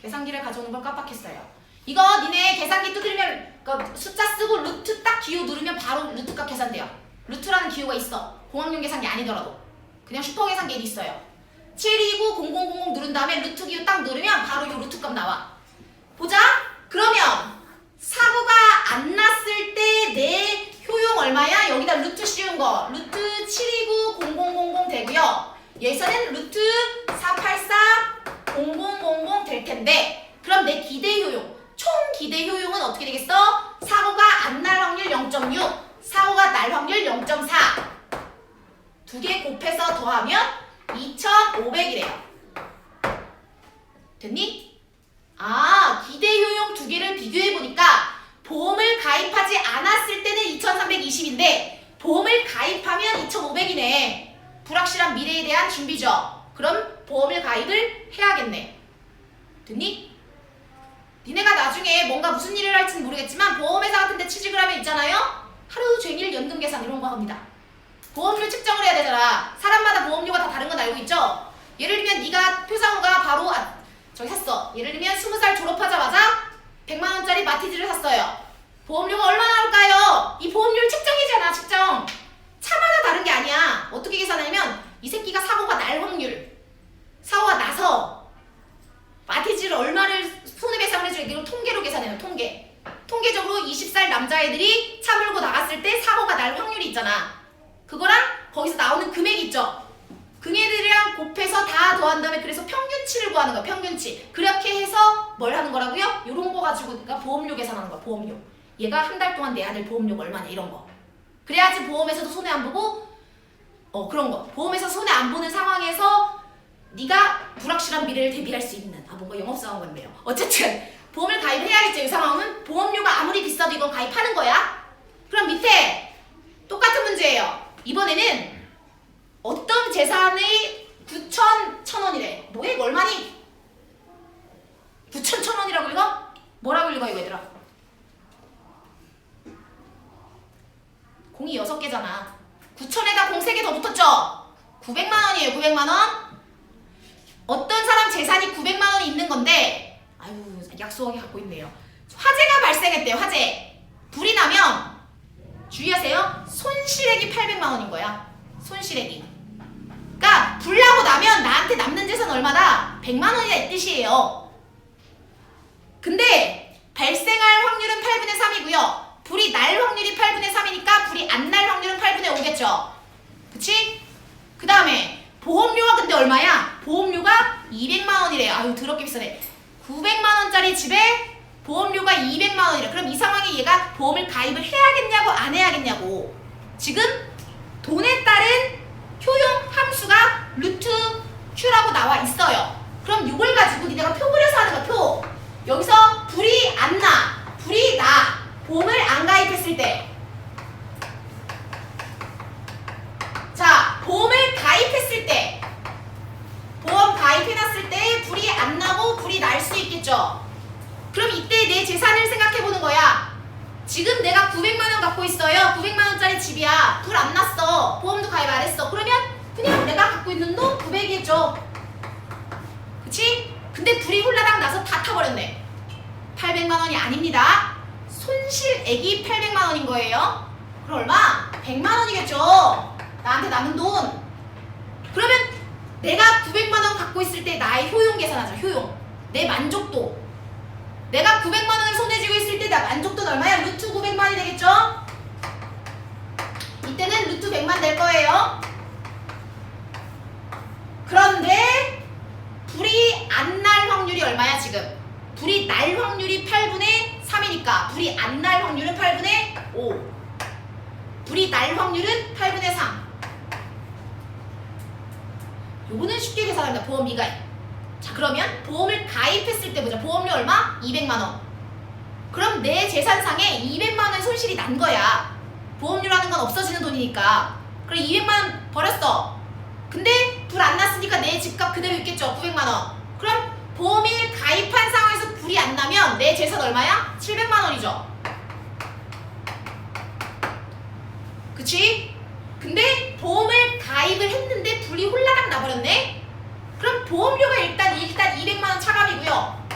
계산기를 가져오는 걸 깜빡했어요. 이거 니네 계산기 두드리면 숫자 쓰고 루트 딱 기호 누르면 바로 루트값 계산돼요. 루트라는 기호가 있어. 공학용 계산기 아니더라도 그냥 슈퍼 계산기에 있어요. 7290000 누른 다음에 루트 기호 딱 누르면 바로 이 루트값 나와. 보자. 그러면 사고가 안 났을 때 내 효용 얼마야? 여기다 루트 씌운 거 루트 7290000 되고요. 여기서는 루트 4840000 될 텐데 그럼 내 기대 효용, 총 기대 효용은 어떻게 되겠어? 사고가 안 날 확률 0.6, 사고가 날 확률 0.4. 두 개 곱해서 더하면 2500이래요. 됐니? 기대 효용 두 개를 비교해보니까 보험을 가입하지 않았을 때는 2320인데 보험을 가입하면 2500이네. 불확실한 미래에 대한 준비죠. 그럼 보험을 가입을 해야겠네. 됐니? 니네가 나중에 뭔가 무슨 일을 할지는 모르겠지만 보험회사 같은 데 취직을 하면 있잖아요. 하루 종일 연금 계산 이런 거 합니다. 보험료 측정을 해야 되잖아. 사람마다 보험료가 다 다른 건 알고 있죠? 예를 들면 네가 표상호가 바로 저기 샀어. 예를 들면 20살 졸업하자마자 100만원짜리 마티즈를 샀어요. 보험료가 얼마 나올까요? 이 보험료를 측정이잖아. 측정. 차마다 다른 게 아니야. 어떻게 계산하냐면 이 새끼가 사고가 날 확률, 사고가 나서 마티즈를 얼마를 손에 여자애들이 차 몰고 나갔을 때 사고가 날 확률이 있잖아. 그거랑 거기서 나오는 금액이 있죠. 그 애들이랑 곱해서 다 더한 다음에 그래서 평균치를 구하는 거야. 평균치. 그렇게 해서 뭘 하는 거라고요? 요런 거 가지고 내가 보험료 계산하는 거야. 보험료. 얘가 한 달 동안 내 아들 보험료가 얼마냐 이런 거. 그래야지 보험에서도 손해 안 보고 그런 거. 보험에서 손해 안 보는 상황에서 네가 불확실한 미래를 대비할 수 있는 뭔가 영업사원 같네요. 어쨌든 보험을 가입해야겠죠. 이 상황은 보험료가 아무리 비싸도 이건 가입하는 거야. 그럼 밑에 똑같은 문제예요. 이번에는 어떤 재산의 9,100원이래. 뭐야 이거 얼마니? 9,100원이라고 읽어? 뭐라고 읽어 이거 얘들아? 공이 6개잖아. 9,000에다 공 3개 더 붙었죠? 900만 원이에요. 900만 원. 어떤 사람 재산이 900만 원이 있는 건데 아유 약소하게 갖고 있네요. 화재가 발생했대요. 화재. 불이 나면 주의하세요. 손실액이 800만 원인 거야. 손실액이. 그러니까 불 나고 나면 나한테 남는 재산 얼마다? 100만 원이다 이 뜻이에요. 근데 발생할 확률은 8분의 3이고요. 불이 날 확률이 8분의 3이니까 불이 안 날 확률은 8분의 5겠죠. 그치? 그 다음에 보험료가 근데 얼마야? 보험료가 200만 원이래. 아유 더럽게 비싸네. 900만 원짜리 집에 보험료가 200만 원이래. 그럼 이 상황에 얘가 보험을 가입을 해야겠냐고 안 해야겠냐고. 지금 돈에 따른 효용 함수가 루트 Q라고 나와 있어요. 그럼 이걸 가지고 니네가 표 그려서 하는 거야. 표. 여기서 불이 안 나. 불이 나. 보험을 안 가입했을 때. 자, 보험을 가입했을 때. 보험 가입해놨을 때 불이 안 나고 불이 날 수 있겠죠. 그럼 이때 내 재산을 생각해보는 거야. 지금 내가 900만 원 갖고 있어요. 900만 원짜리 집이야. 불 안 났어. 보험도 가입 안 했어. 그러면 그냥 내가 갖고 있는 돈 900이겠죠. 그치? 근데 불이 홀라당 나서 다 타버렸네. 800만 원이 아닙니다. 손실액이 800만 원인 거예요. 그럼 얼마? 100만 원이겠죠. 나한테 남은 돈. 그러면 내가 900만 원 갖고 있을 때 나의 효용 계산하자. 효용. 내 만족도. 내가 900만 원을 손에 쥐고 있을 때 나 만족도는 얼마야? 루트 900만이 되겠죠? 이때는 루트 100만 될 거예요. 그런데 불이 안 날 확률이 얼마야 지금? 불이 날 확률이 8분의 3이니까 불이 안 날 확률은 8분의 5. 불이 날 확률은 8분의 3. 요거는 쉽게 계산합니다. 보험 미가입. 자 그러면 보험을 가입했을 때 보자. 보험료 얼마? 200만 원. 그럼 내 재산상에 200만 원 손실이 난 거야. 보험료라는 건 없어지는 돈이니까. 그럼 200만 원 버렸어. 근데 불 안 났으니까 내 집값 그대로 있겠죠. 900만 원. 그럼 보험을 가입한 상황에서 불이 안 나면 내 재산 얼마야? 700만 원이죠. 그치? 근데 보험을 가입을 했는데 불이 홀라당 나버렸네? 그럼 보험료가 일단 200만 원 차감이고요.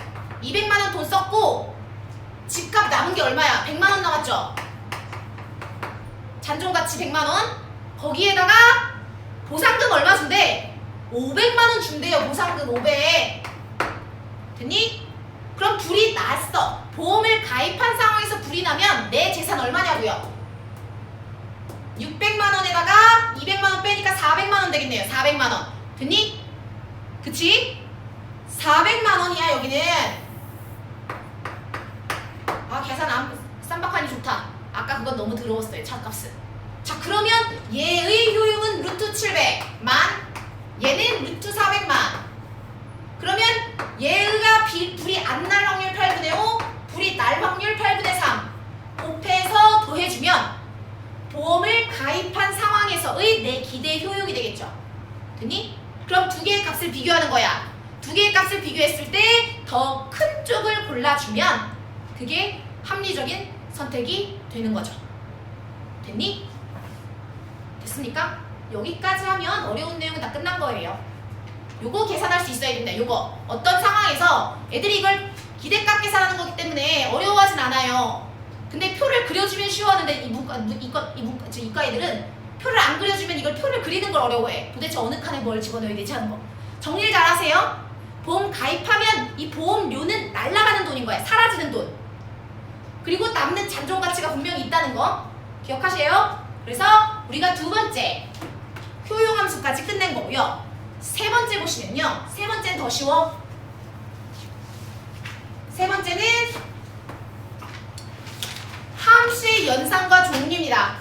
200만 원 돈 썼고 집값 남은 게 얼마야? 100만 원 남았죠? 잔존가치 100만 원? 거기에다가 보상금 얼마 준대? 500만 원 준대요. 보상금 500. 됐니? 그럼 불이 났어. 보험을 가입한 상황에서 불이 나면 내 재산 얼마냐고요? 600만 원에다가 200만 원 빼니까 400만 원 되겠네요. 400만 원. 됐니? 그치? 400만 원이야 여기는. 계산 쌈박하니 좋다. 아까 그건 너무 더러웠어요. 차값은. 자 그러면 얘의 효용은 루트 700만, 얘는 루트 400만. 그러면 얘가 불이 안 날 확률 8분의 5, 불이 날 확률 8분의 3 곱해서 더해주면 보험을 가입한 상황에서의 내 기대 효용이 되겠죠. 됐니? 그럼 두 개의 값을 비교하는 거야. 두 개의 값을 비교했을 때 더 큰 쪽을 골라주면 그게 합리적인 선택이 되는 거죠. 됐니? 됐습니까? 여기까지 하면 어려운 내용은 다 끝난 거예요. 요거 계산할 수 있어야 됩니다. 요거 어떤 상황에서 애들이 이걸 기대값 계산하는 거기 때문에 어려워하진 않아요. 근데 표를 그려주면 쉬워하는데 이과 애들은 표를 안 그려주면 이걸 표를 그리는 걸 어려워해. 도대체 어느 칸에 뭘 집어넣어야 되지 하는 거. 정리를 잘 하세요. 보험 가입하면 이 보험료는 날아가는 돈인 거야. 사라지는 돈. 그리고 남는 잔존 가치가 분명히 있다는 거 기억하세요? 그래서 우리가 두 번째 효용함수까지 끝낸 거고요. 세 번째 보시면요. 세 번째는 더 쉬워. 세 번째는 함수의 연산과 종류입니다.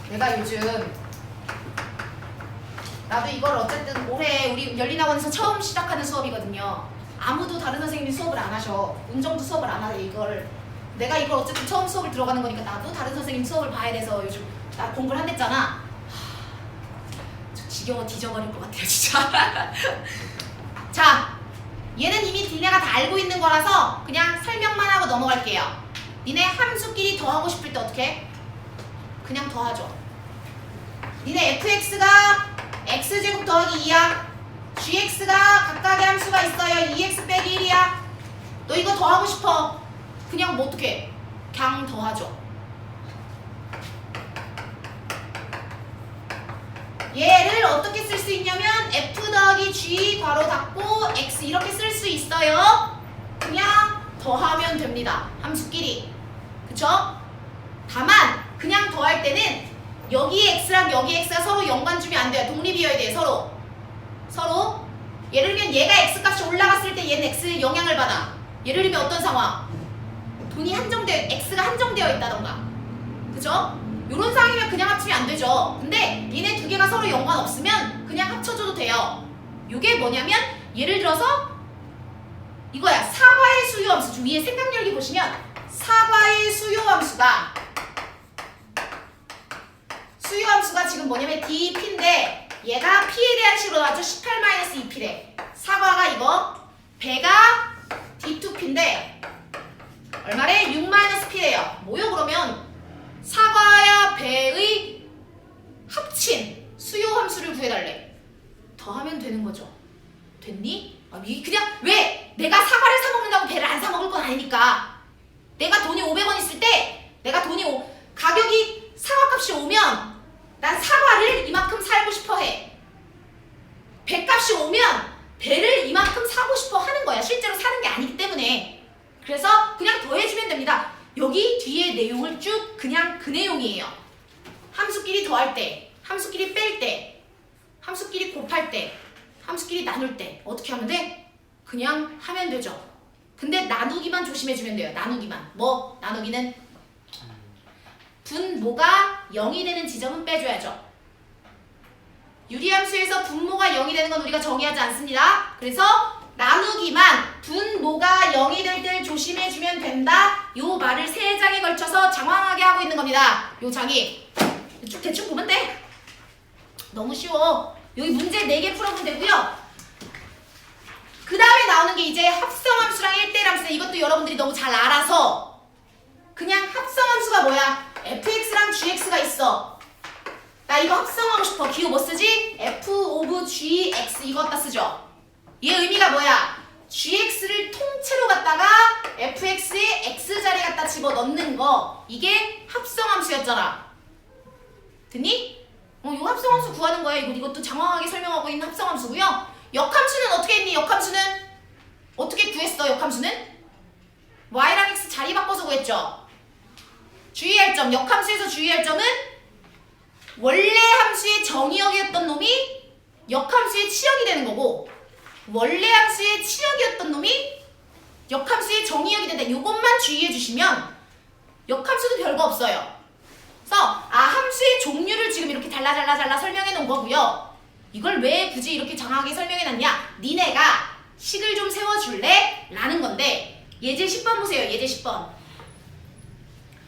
내가 요즘 나도 이걸 어쨌든 올해 우리 열린학원에서 처음 시작하는 수업이거든요. 아무도 다른 선생님이 수업을 안 하셔. 운정도 수업을 안 하래. 이걸 내가 이걸 어쨌든 처음 수업을 들어가는 거니까 나도 다른 선생님 수업을 봐야 돼서 요즘 나 공부를 한댔잖아. 저 지겨워 뒤져버릴 것 같아요 진짜. 자, 얘는 이미 니네가 다 알고 있는 거라서 그냥 설명만 하고 넘어갈게요. 니네 함수끼리 더하고 싶을 때 어떻게 해? 그냥 더하죠. 니네 fx가 x제곱 더하기 2야. gx가 각각의 함수가 있어요. 2x 빼기 1이야. 너 이거 더하고 싶어. 그냥 뭐 어떻게 해? 그냥 더하죠. 얘를 어떻게 쓸 수 있냐면 f 더하기 g 괄호 닫고 x 이렇게 쓸 수 있어요. 그냥 더하면 됩니다. 함수끼리. 그쵸? 다만 그냥 더할 때는 여기 x랑 여기 x가 서로 연관주면 안 돼요. 독립이어야 돼요. 서로. 예를 들면 얘가 x값이 올라갔을 때 얘는 x에 영향을 받아. 예를 들면 어떤 상황? 돈이 x가 한정되어 있다던가. 그죠? 요런 상황이면 그냥 합치면 안 되죠. 근데 얘네 두 개가 서로 연관 없으면 그냥 합쳐줘도 돼요. 요게 뭐냐면 예를 들어서 이거야. 사과의 수요함수. 위에 생각열기 보시면 사과의 수요함수가 지금 뭐냐면 dp인데 얘가 p에 대한 식으로 나왔죠. 18-2p래. 사과가 이거 배가 d2p인데 얼마래? 6-p래요. 뭐요 그러면? 사과와 배의 합친 수요함수를 구해달래. 더하면 되는 거죠. 됐니? 그냥 왜? 내가 사과를 사 먹는다고 배를 안 사 먹을 건 아니니까. 내가 돈이 500원 있을 때 가격이 사과값이 오면 난 사과를 이만큼 살고 싶어 해. 배값이 오면 배를 이만큼 사고 싶어 하는 거야. 실제로 사는 게 아니기 때문에. 그래서 그냥 더해주면 됩니다. 여기 뒤에 내용을 쭉 그냥 그 내용이에요. 함수끼리 더할 때, 함수끼리 뺄 때, 함수끼리 곱할 때, 함수끼리 나눌 때 어떻게 하면 돼? 그냥 하면 되죠. 근데 나누기만 조심해주면 돼요. 나누기만. 나누기는 분모가 0이 되는 지점은 빼줘야죠. 유리함수에서 분모가 0이 되는 건 우리가 정의하지 않습니다. 그래서 나누기만 분모가 0이 될 때 조심해주면 된다. 요 말을 3장에 걸쳐서 장황하게 하고 있는 겁니다. 요 장이 쭉 대충 보면 돼. 너무 쉬워. 여기 문제 4개 풀어보면 되고요. 그 다음에 나오는 게 이제 합성함수랑 1대1 함수인데 이것도 여러분들이 너무 잘 알아서 그냥 합성함수가 뭐야? fx랑 gx가 있어. 나 이거 합성하고 싶어. 기호 뭐 쓰지? f of gx 이거 갖다 쓰죠. 얘 의미가 뭐야? gx를 통째로 갖다가 fx에 x자리 갖다 집어넣는 거. 이게 합성함수였잖아. 됐니? 이거 합성함수 구하는 거야. 이것도 장황하게 설명하고 있는 합성함수고요. 역함수는 어떻게 했니? 역함수는 어떻게 구했어? 역함수는 y랑 x 자리 바꿔서 구했죠. 주의할 점, 역함수에서 주의할 점은 원래 함수의 정의역이었던 놈이 역함수의 치역이 되는 거고 원래 함수의 치역이었던 놈이 역함수의 정의역이 된다. 이것만 주의해 주시면 역함수도 별거 없어요. 그래서 함수의 종류를 지금 이렇게 잘라 설명해 놓은 거고요. 이걸 왜 굳이 이렇게 장황하게 설명해 놨냐? 니네가 식을 좀 세워줄래? 라는 건데 예제 10번 보세요. 예제 10번.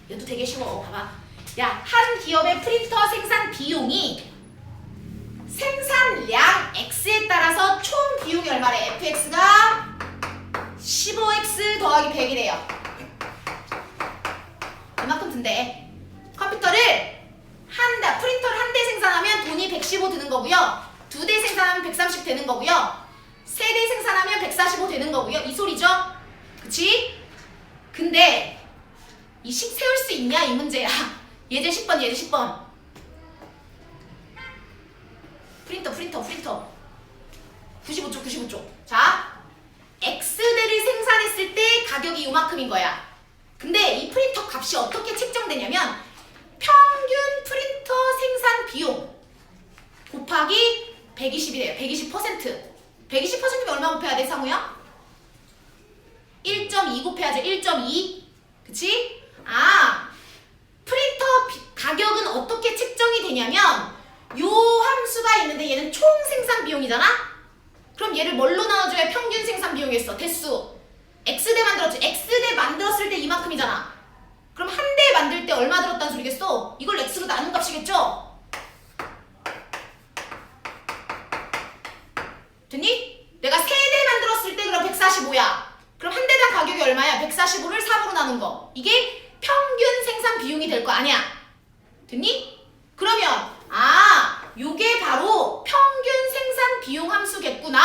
이것도 되게 쉬워. 봐봐. 야, 한 기업의 프린터 생산 비용이 생산량 X에 따라서 총 비용이 얼마래? fx가 15x 더하기 100이래요. 이만큼 든대. 컴퓨터를 프린터를 한 대 생산하면 돈이 115 드는 거고요. 2대 생산하면 130 되는 거고요. 3대 생산하면 145 되는 거고요. 이 소리죠? 그치? 근데 이 식 세울 수 있냐? 이 문제야. 예제 10번, 예제 10번. 프린터. 95쪽. 자, x 이만큼인 거야. 근데 이 프린터 값이 어떻게 책정되냐면 평균 프린터 생산 비용 곱하기 120이래요. 120%. 120%면 얼마 곱해야 돼, 상우야? 1.2 곱해야지. 1.2. 그치? 아, 프린터 가격은 어떻게 책정이 되냐면 요 함수가 있는데 얘는 총 생산 비용이잖아? 그럼 얘를 뭘로 나눠줘야 평균 생산 비용이겠어? 대수. X대 만들었지. X대 만들었을 때 이만큼이잖아. 그럼 한 대 만들 때 얼마 들었다는 소리겠어? 이걸 X로 나눈 값이겠죠? 됐니? 내가 세 대 만들었을 때 그럼 145야. 그럼 한 대당 가격이 얼마야? 145를 3으로 나눈 거. 이게 평균 생산 비용이 될 거 아니야? 됐니? 그러면 요게 바로 평균 생산 비용 함수겠구나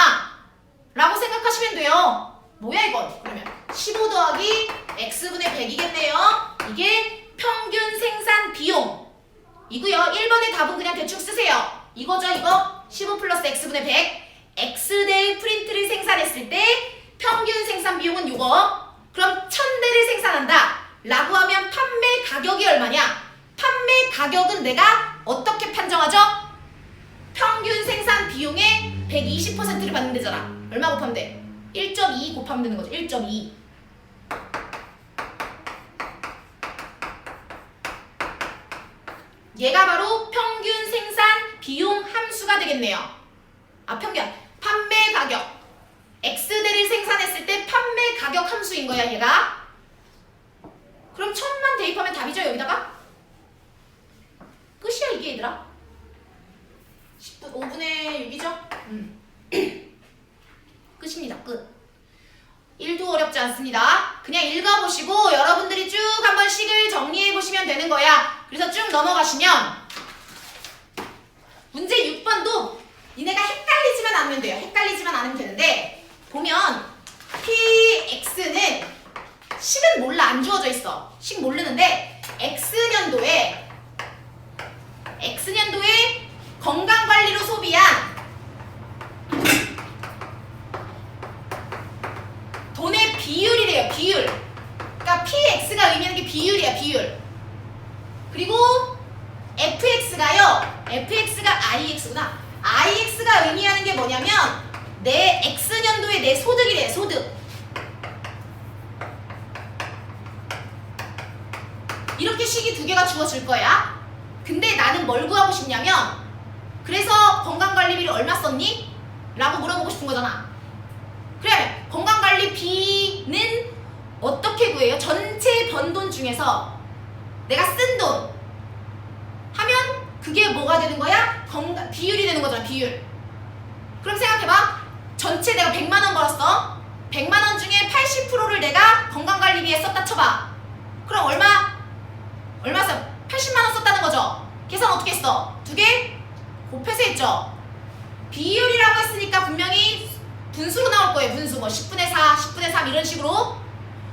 라고 생각하시면 돼요. 뭐야 이건? 그러면 15 더하기 x분의 100이겠네요. 이게 평균 생산 비용 이고요. 1번의 답은 그냥 대충 쓰세요. 이거죠 이거? 15 플러스 x분의 100 x대의 프린트를 생산했을 때 평균 생산 비용은 요거. 그럼 1000대를 생산한다 라고 하면 판매 가격이 얼마냐? 판매 가격은 내가 어떻게 판정하죠? 평균 생산 비용의 120%를 받는 데잖아. 얼마 곱하면 돼? 1.2 곱하면 되는 거죠. 1.2. 얘가 바로 평균 생산 비용 함수가 되겠네요. 평균. 판매 가격. X대를 생산했을 때 판매 가격 함수인 거야, 얘가. 그럼 1000만 대입하면 답이죠, 여기다가? 끝이야, 이게 얘들아. 10분, 5분의 6이죠? 끝입니다, 끝. 1도 어렵지 않습니다. 그냥 읽어보시고 여러분들이 쭉 한번 식을 정리해보시면 되는 거야. 그래서 쭉 넘어가시면 문제 6번도 니네가 헷갈리지만 않으면 돼요. 헷갈리지만 않으면 되는데 보면 PX는 식은 몰라. 안 주어져 있어. 식 모르는데 X년도에 건강관리로 소비한 돈의 비율이래요. 비율. 그러니까 PX가 의미하는 게 비율이야. 비율. 그리고 FX가요. FX가 IX구나. IX가 의미하는 게 뭐냐면 내 X년도의 내 소득이래. 소득. 이렇게 식이 두 개가 주어질 거야. 근데 나는 뭘 구하고 싶냐면 그래서 건강관리비를 얼마 썼니? 라고 물어보고 싶은 거잖아. 그래, 건강관리비는 어떻게 구해요? 전체 번 돈 중에서 내가 쓴 돈 하면 그게 뭐가 되는 거야? 비율이 되는 거잖아. 비율. 그럼 생각해봐. 전체 내가 100만 원 벌었어. 100만 원 중에 80%를 내가 건강관리비에 썼다 쳐봐. 그럼 얼마 써? 80만 원 썼다는 거죠. 계산 어떻게 했어? 두 개 곱해서 했죠. 비율이라고 했으니까 분명히 분수로 나올 거예요. 분수 뭐 10분의 4, 10분의 3 이런 식으로.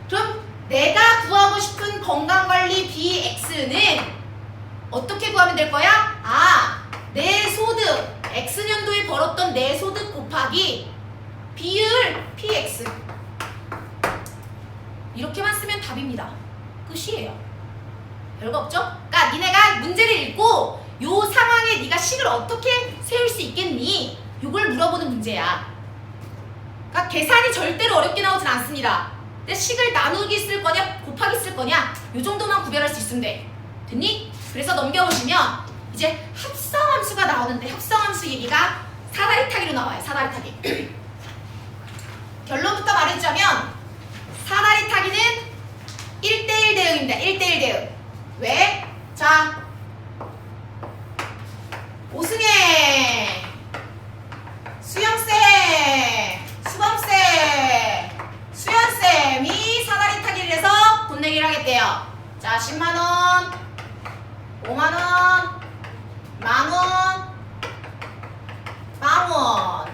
그럼 내가 구하고 싶은 건강관리비 X는 어떻게 구하면 될 거야? 내 소득 X년도에 벌었던 내 소득 곱하기 비율 PX. 이렇게만 쓰면 답입니다. 끝이에요. 별거 없죠? 그러니까 니네가 문제를 읽고 요 상황에 네가 식을 어떻게 세울 수 있겠니? 요걸 물어보는 문제야. 그러니까 계산이 절대로 어렵게 나오진 않습니다. 근데 식을 나누기 쓸 거냐 곱하기 쓸 거냐 요 정도만 구별할 수 있으면 돼. 됐니? 그래서 넘겨보시면 이제 합성함수가 나오는데 합성함수 얘기가 사다리 타기로 나와요. 사다리 타기. 결론부터 말해주자면 사다리 타기는 1대1 대응입니다. 1대1 대응. 왜? 자, 오승혜, 수영쌤, 수범쌤, 수연쌤이 사다리 타기를 해서 돈 내기를 하겠대요. 자, 10만원, 5만원, 만원, 만원.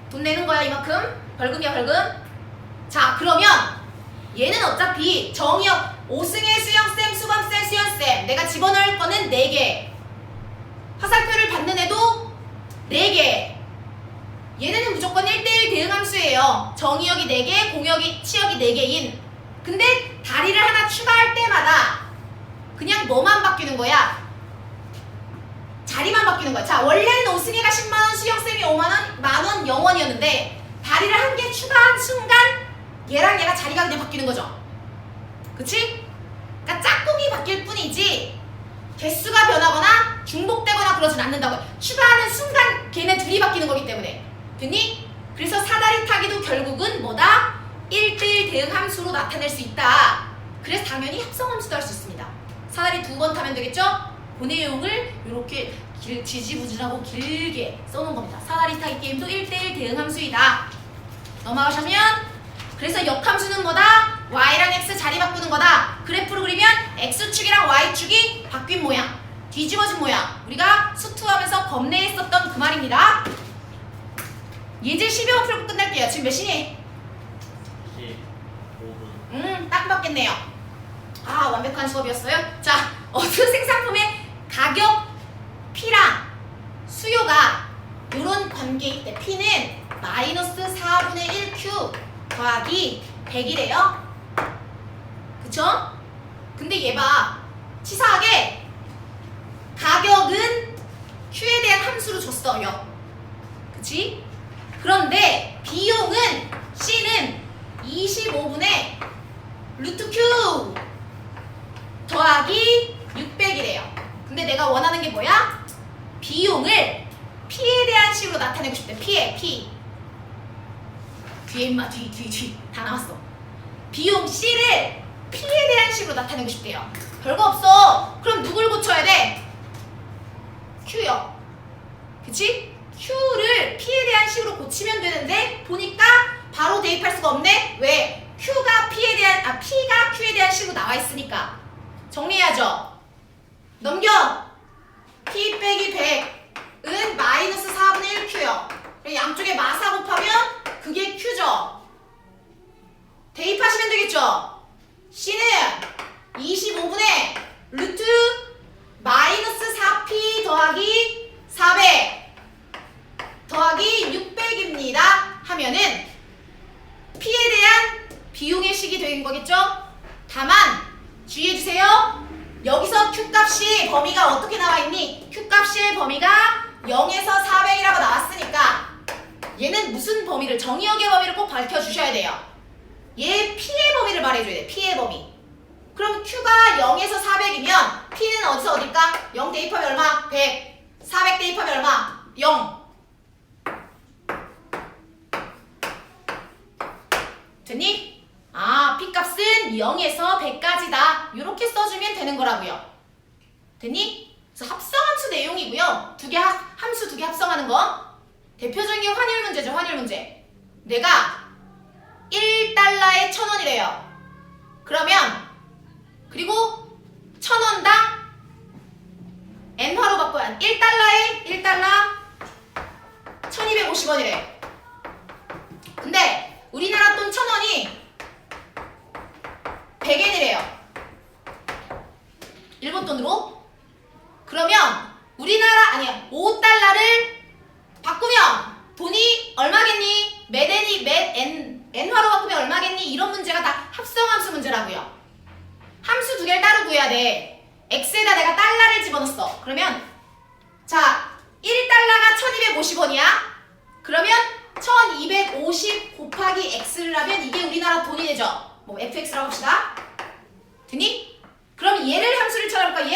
돈 내는 거야, 이만큼. 벌금이야, 벌금. 자, 그러면 얘는 어차피 정의역 오승혜, 수영쌤, 수범쌤, 수연쌤 내가 집어넣을 거는 4개. 화살표를 받는 애도 4개. 얘네는 무조건 1대1 대응함수예요. 정의역이 4개, 공역이, 치역이 4개인 근데 다리를 하나 추가할 때마다 그냥 뭐만 바뀌는 거야? 자리만 바뀌는 거야. 자, 원래는 오승희가 10만원, 수영쌤이 5만원, 만원, 0원이었는데 다리를 한 개 추가한 순간 얘랑 얘가 자리가 그냥 바뀌는 거죠. 그치? 그러니까 짝꿍이 바뀔 뿐이지 개수가 변하거나 중복되거나 그러진 않는다고요. 추가하는 순간 걔네 둘이 바뀌는 거기 때문에. 됐니? 그래서 사다리 타기도 결국은 뭐다? 1대1 대응 함수로 나타낼 수 있다. 그래서 당연히 합성함수도 할 수 있습니다. 사다리 2번 타면 되겠죠? 그 내용을 이렇게 지지부진하고 길게 써놓은 겁니다. 사다리 타기 게임도 1대1 대응 함수이다. 넘어가시면 그래서 역함수는 뭐다? y랑 x 자리 바꾸는 거다. 그래프로 그리면 x축이랑 y축이 바뀐 모양, 뒤집어진 모양. 우리가 수투하면서 겁내했었던 그 말입니다. 예제 12번 풀고 끝낼게요. 지금 몇 시니? 15분. 딱 맞겠네요. 아, 완벽한 수업이었어요. 자, 어떤 생산품의 가격 P랑 수요가 이런 관계일 때 P는 마이너스 4분의 1Q 더하기 100이래요. 그쵸? 근데 얘 봐. 치사하게 가격은 Q에 대한 함수로 줬어요. 그치? 그런데 비용은 C는 25분의 루트 Q 더하기 600이래요. 근데 내가 원하는 게 뭐야? 비용을 P에 대한 식으로 나타내고 싶대. P에 P. 뒤에 임마 뒤 다 나왔어. 비용 C를 P에 대한 식으로 나타내고 싶대요. 별거 없어. 그럼 누굴 고쳐야 돼? Q요. 그치? Q를 P에 대한 식으로 고치면 되는데 보니까 바로 대입할 수가 없네? 왜? Q가 P가 Q에 대한 식으로 나와 있으니까. 정리해야죠. 넘겨. P 빼기 100은 마이너스 4분의 1Q요. 양쪽에 마사 곱하면 그게 Q죠. 대입하시면 되겠죠. C는 25분의 루트 마이너스 4P 더하기 400 더하기 600입니다. 하면은 P에 대한 비용의 식이 되는 거겠죠? 다만 주의해주세요. 여기서 Q값이 범위가 어떻게 나와 있니? Q값의 범위가 0에서 400이라고 나왔으니까 얘는 무슨 범위를, 정의역의 범위를 꼭 밝혀주셔야 돼요. 얘 P의 범위를 말해줘야 돼. P의 범위. 그럼 Q가 0에서 400이면 P는 어디서 어딜까? 0 대입하면 얼마? 100. 400 대입하면 얼마? 0. 됐니? 아, P값은 0에서 100까지다. 이렇게 써주면 되는 거라고요. 됐니? 그래서 합성함수 내용이고요. 함수 두 개 합성하는 거. 대표적인 게 환율 문제죠. 환율 문제. 내가 1달러에 1,000원이래요. 그러면 그리고 1,000원당 엔화로 바꿔야 1달러에 1달러 1,250원이래. 근데 우리나라 돈 1,000원이 100엔이래요. 일본 돈으로. 그러면 우리나라 아니야 5달러를 바꾸면 돈이 얼마겠니? 엔화로 바꾸면 얼마겠니? 이런 문제가 다 합성함수 문제라고요. 함수 두 개를 따로 구해야 돼. x에다 내가 달러를 집어넣었어. 그러면 자 1달러가 1,250원이야. 그러면 1,250 곱하기 x를 하면 이게 우리나라 돈이 되죠. 뭐 fx라고 합시다. 되니? 그럼 얘를 함수를 찾아볼까?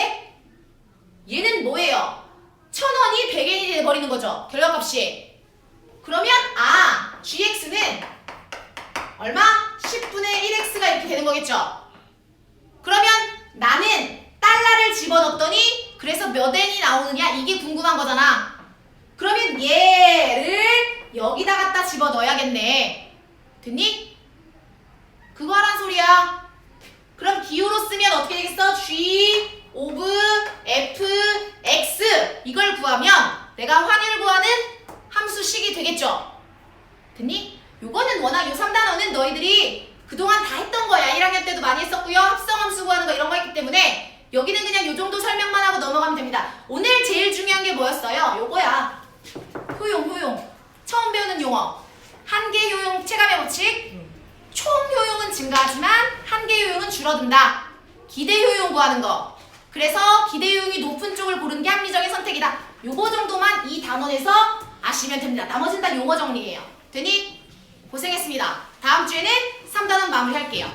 얘는 뭐예요? 1,000원이 100엔이 돼버리는 거죠. 결과값이. 그러면 gx는 얼마? 10분의 1x가 이렇게 되는 거겠죠. 그러면 나는 달러를 집어넣었더니 그래서 몇 엔이 나오느냐? 이게 궁금한 거잖아. 그러면 얘를 여기다 갖다 집어넣어야겠네. 됐니? 그거 하란 소리야. 그럼 기호로 쓰면 어떻게 되겠어? G 오브 F X 이걸 구하면 내가 환율 구하는 함수식이 되겠죠. 됐니? 요거는 워낙 요 3단원은 너희들이 그동안 다 했던 거야. 1학년 때도 많이 했었고요. 합성함수 구하는 거 이런 거 있기 때문에 여기는 그냥 요 정도 설명만 하고 넘어가면 됩니다. 오늘 제일 중요한 게 뭐였어요? 요거야. 효용. 처음 배우는 용어. 한계 효용 체감의 법칙. 총 효용은 증가하지만 한계 효용은 줄어든다. 기대 효용 구하는 거. 그래서 기대 효용이 높은 쪽을 고르는 게 합리적인 선택이다. 요거 정도만 이 단원에서 아시면 됩니다. 나머지는 다 용어 정리예요. 되니? 고생했습니다. 다음 주에는 3단원 마무리할게요.